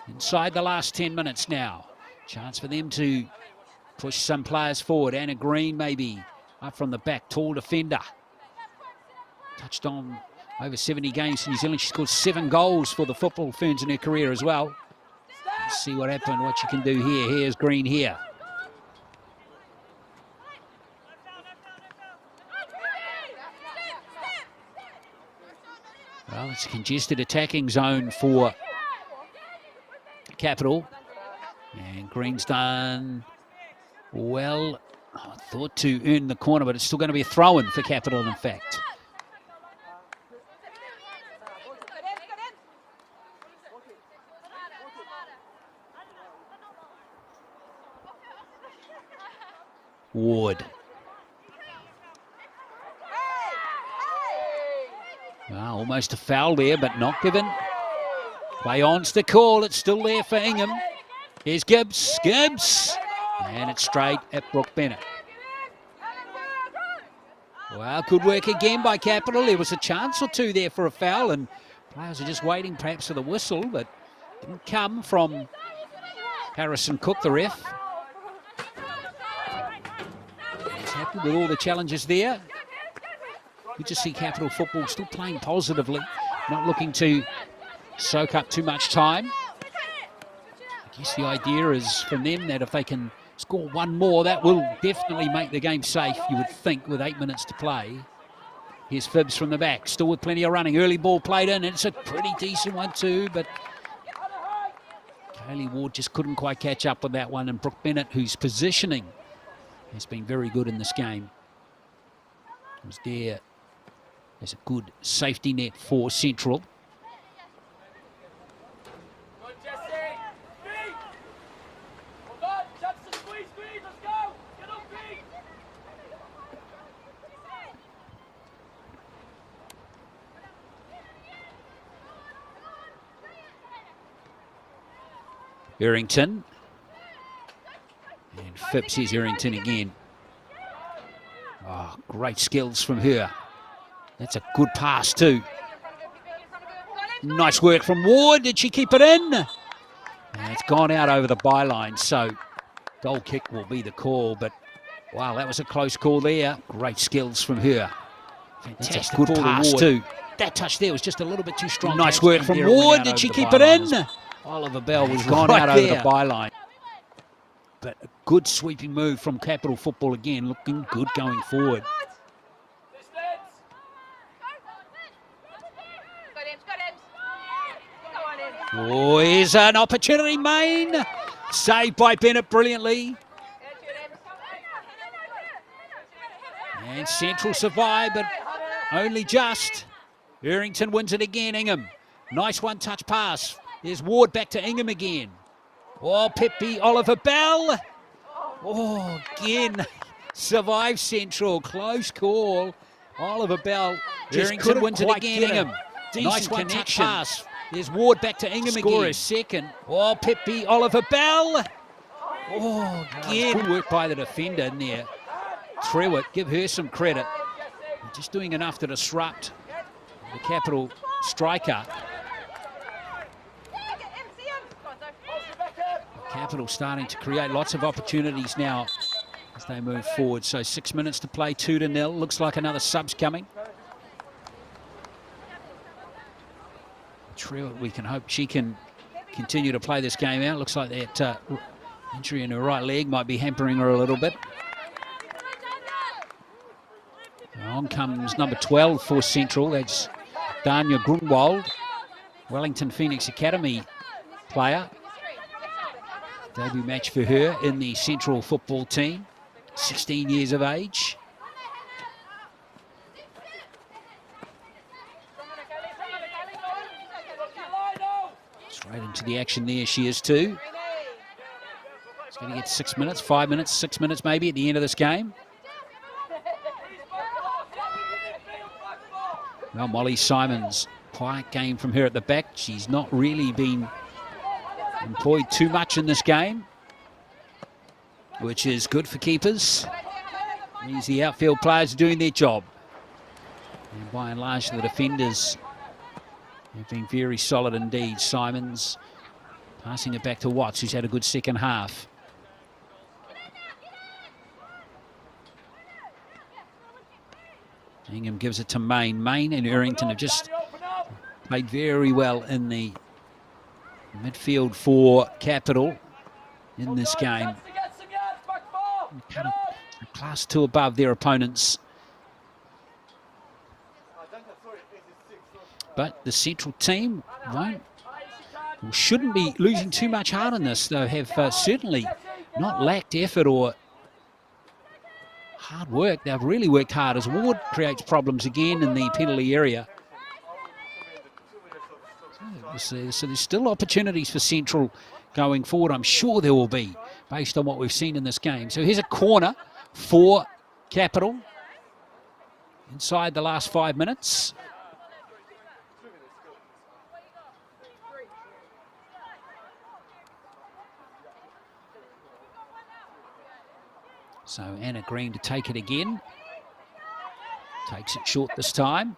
Inside the last 10 minutes now. Chance for them to push some players forward. Anna Green maybe up from the back. Tall defender. Touched on over 70 games for New Zealand. She scored 7 goals for the Football Ferns in her career as well. Let's see what happened, what she can do here. Here's Green here. Well, it's a congested attacking zone for Capital. And Green's done well. I thought to earn the corner, but it's still going to be a throw-in for Capital, in fact. Ward. Well, almost a foul there, but not given. Play on's the call. It's still there for Ingham. Here's Gibbs. Gibbs. And it's straight at Brooke Bennett. Well, good work again by Capital. There was a chance or two there for a foul, and players are just waiting perhaps for the whistle, but didn't come from Harrison Cook, the ref. He's happy with all the challenges there. Good to see Capital football still playing positively, not looking to soak up too much time. I guess the idea is from them that if they can score one more, that will definitely make the game safe, you would think, with 8 minutes to play. Here's Phibbs from the back, still with plenty of running. Early ball played in, and it's a pretty decent one too, but Kaylee Ward just couldn't quite catch up with that one, and Brooke Bennett, whose positioning has been very good in this game, was there as a good safety net for Central. Errington. And Phipps, here's Errington again. Oh, great skills from her. That's a good pass too. Nice work from Ward. Did she keep it in? And it's gone out over the byline, so goal kick will be the call. But wow, that was a close call there. Great skills from her. Fantastic good pass too. That touch there was just a little bit too strong. Nice work from Ward. Did she keep it in? Oliver Bell was gone out over the byline. But a good sweeping move from Capital Football again, looking good going forward. Oh, here's an opportunity, Main. Saved by Bennett brilliantly. And Central survive, but only just. Errington wins it again, Ingham. Nice one-touch pass. There's Ward back to Ingham again. Oh, Pippi, Oliver Bell. Oh, again, survive Central. Close call. Oliver Bell. Errington wins it again, Ingham. Nice one-touch pass. There's Ward back to Ingham again. Score second. Oh, Pippi, Oliver Bell. Oh, again. Good work by the defender in there. Through it. Give her some credit. Just doing enough to disrupt the Capital striker. Capital starting to create lots of opportunities now as they move forward. So 6 minutes to play, 2-0. Looks like another sub's coming. Truett, we can hope she can continue to play this game out. Looks like that injury in her right leg might be hampering her a little bit. On comes number 12 for Central. That's Dania Grunwald, Wellington Phoenix Academy player. Debut match for her in the Central football team. 16 years of age. Straight into the action there she is too. It's going to get 6 minutes, 5 minutes, 6 minutes maybe at the end of this game. Well, Molly Simons, quiet game from her at the back. She's not really been employed too much in this game, which is good for keepers. Means the outfield players are doing their job. And by and large, the defenders have been very solid indeed. Simons passing it back to Watts, who's had a good second half. Ingham gives it to Main. Main and Errington have just played very well in the midfield for Capital in this game. Kind of a class 2 above their opponents. But the Central team shouldn't be losing too much heart in this. They have certainly not lacked effort or hard work. They've really worked hard as Ward creates problems again in the penalty area. So there's still opportunities for Central going forward. I'm sure there will be, based on what we've seen in this game. So here's a corner for Capital inside the last 5 minutes. So Anna Green to take it again. Takes it short this time.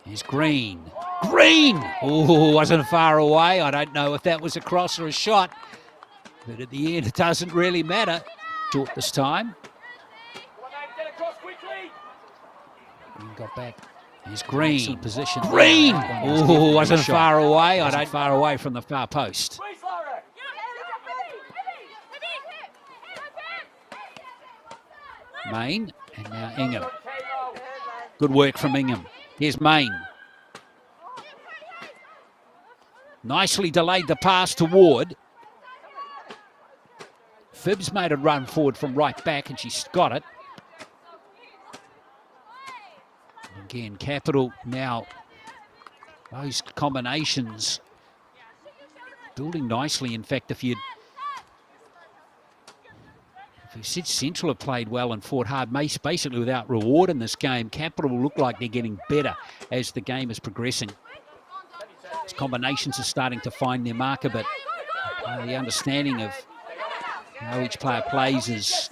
Here's Green. Green! Oh, wasn't far away. I don't know if that was a cross or a shot. But at the end, it doesn't really matter. Short this time. Green got back. Here's Green. Excellent position. Green! Oh, wasn't far away. I don't far away from the far post. Main, and now Ingham. Good work from Ingham. Here's Main. Nicely delayed the pass to Ward. Phibbs made a run forward from right back and she's got it. Again, Capital now, those combinations building nicely. In fact, if you said Central have played well and fought hard, basically without reward in this game, Capital look like they're getting better as the game is progressing. These combinations are starting to find their marker, but the understanding of how each player plays is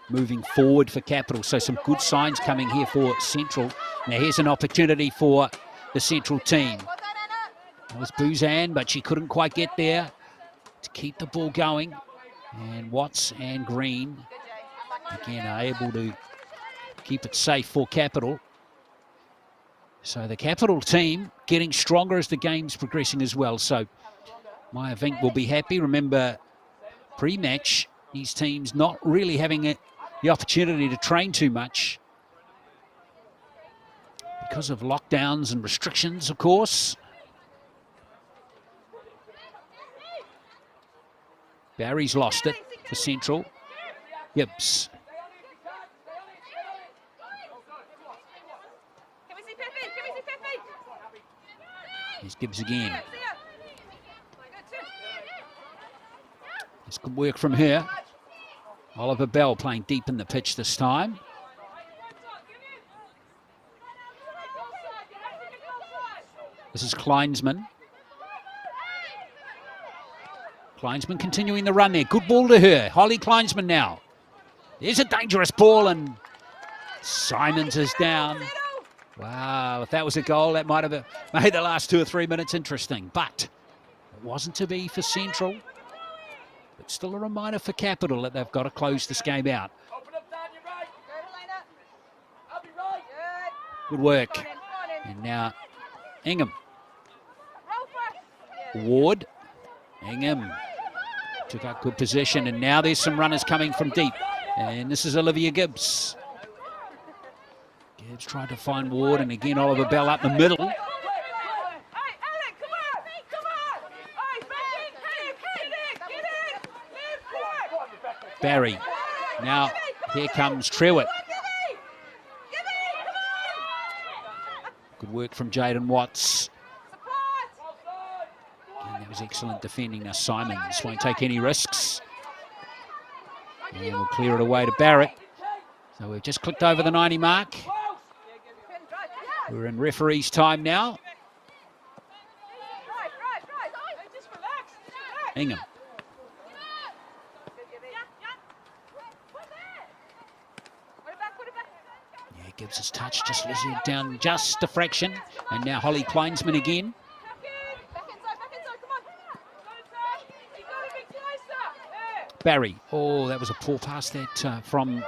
moving forward for Capital. So some good signs coming here for Central. Now here's an opportunity for the Central team. That was Buzan, but she couldn't quite get there to keep the ball going. And Watts and Green, again, are able to keep it safe for Capital. So the Capital team getting stronger as the game's progressing as well. So Maya Vink will be happy. Remember, pre-match, these teams not really having the opportunity to train too much because of lockdowns and restrictions, of course. Barry's lost it for Central. Gibbs. Here's Gibbs again. It's good work from her. Oliver Bell playing deep in the pitch this time. This is Kleinsman. Kleinsman continuing the run there. Good ball to her. Holly Kleinsman now. There's a dangerous ball and Simons is down. Wow, if that was a goal, that might have made the last 2 or 3 minutes interesting. But it wasn't to be for Central. But still a reminder for Capital that they've got to close this game out. Good work. And now Ingham. Ward. Ingham took up good position, and now there's some runners coming from deep. And this is Olivia Gibbs. Gibbs tried to find Ward, and again Oliver Bell up the middle. Barry. Now here comes Trewitt. Good work from Jaden Watts. Again, that was excellent defending. Now Simons won't take any risks. And we'll clear it away to Barrett. So we've just clicked over the 90 mark. We're in referee's time now. Ingham. Yeah, gives us touch, just losing it down just a fraction. And now Holly Kleinsman again. Barry. Oh, that was a poor pass that from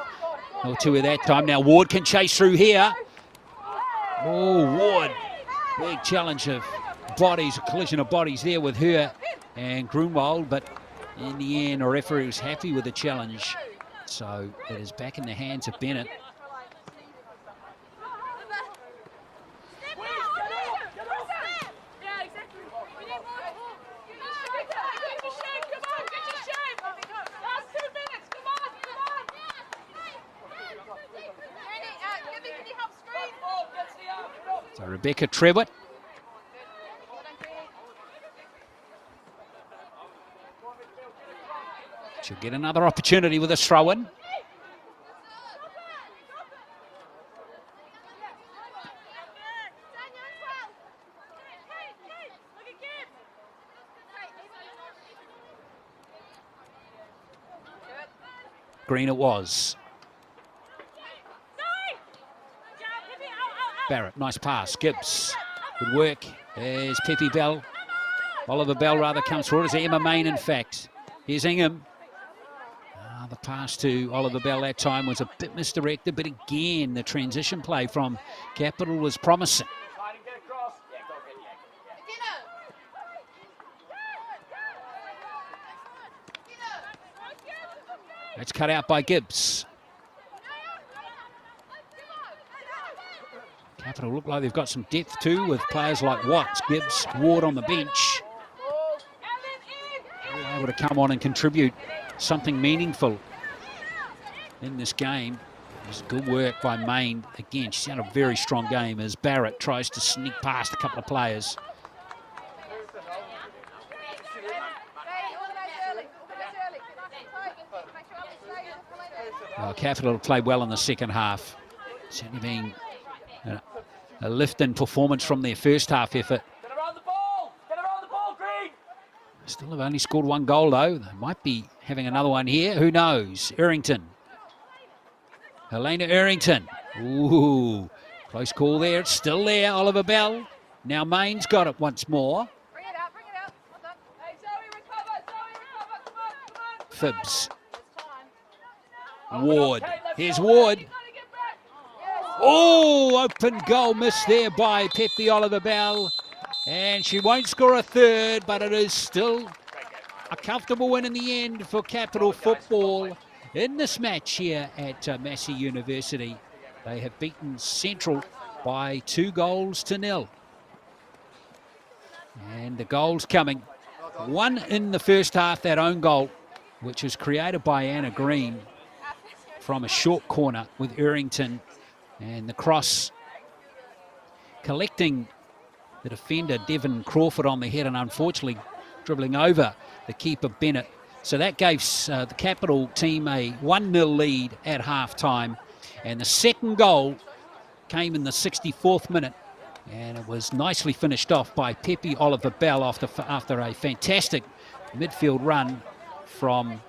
or two at that time. Now Ward can chase through here. Oh, Ward. Big challenge of bodies, a collision of bodies there with her and Grunwald. But in the end, a referee was happy with the challenge. So it is back in the hands of Bennett. So Rebecca Trewitt. She'll get another opportunity with a throw-in. Green it was. Barrett, nice pass. Gibbs, good work. There's Pepe Bell. Oliver Bell rather comes forward. It's Emma Main, in fact. Here's Ingham. The pass to Oliver Bell that time was a bit misdirected, but again, the transition play from Capital was promising. That's cut out by Gibbs. Capital look like they've got some depth too, with players like Watts, Gibbs, Ward on the bench. They're able to come on and contribute something meaningful in this game. It was good work by Main. Again, she's had a very strong game as Barrett tries to sneak past a couple of players. Capital played well in the second half. Certainly been a lift in performance from their first half effort. Get around the ball! Get around the ball, Green! Still have only scored one goal though. They might be having another one here. Who knows? Errington. Helena Errington. Ooh, close call there. It's still there, Oliver Bell. Now Main's got it once more. Bring it out, bring it out. Well done. Hey, Zoe, recover, come on, Fibbs. Open Ward. up, Kate, let's Here's go, Ward. Kate. Oh, open goal missed there by Pepe Oliver Bell. And she won't score a third, but it is still a comfortable win in the end for Capital Football in this match here at Massey University. They have beaten Central by 2-0. And the goals coming. One in the first half, that own goal, which was created by Anna Green from a short corner with Errington. And the cross collecting the defender, Devon Crawford, on the head and unfortunately dribbling over the keeper, Bennett. So that gave the Capital team a 1-0 lead at half-time. And the second goal came in the 64th minute. And it was nicely finished off by Pepe Oliver Bell after a fantastic midfield run from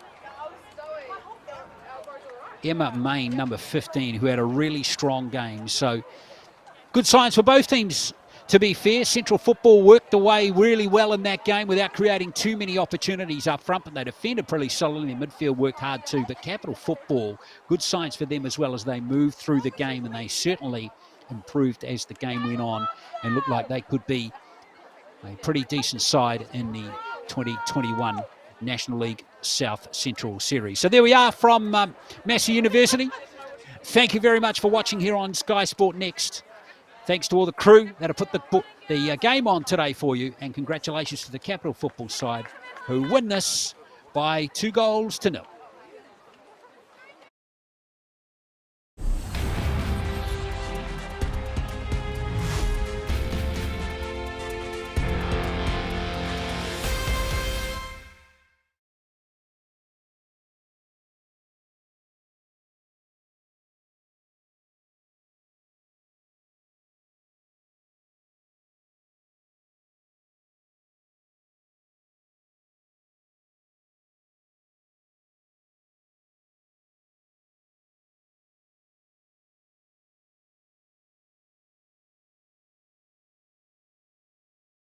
Emma Main, number 15, who had a really strong game. So good signs for both teams, to be fair. Central Football worked away really well in that game without creating too many opportunities up front, but they defended pretty solidly. Their midfield worked hard too. But Capital Football, good signs for them as well as they moved through the game, and they certainly improved as the game went on and looked like they could be a pretty decent side in the 2021 National League South Central Series. So there we are from Massey University. Thank you very much for watching here on Sky Sport Next. Thanks to all the crew that have put the game on today for you, and congratulations to the Capital Football side who win this by 2-0.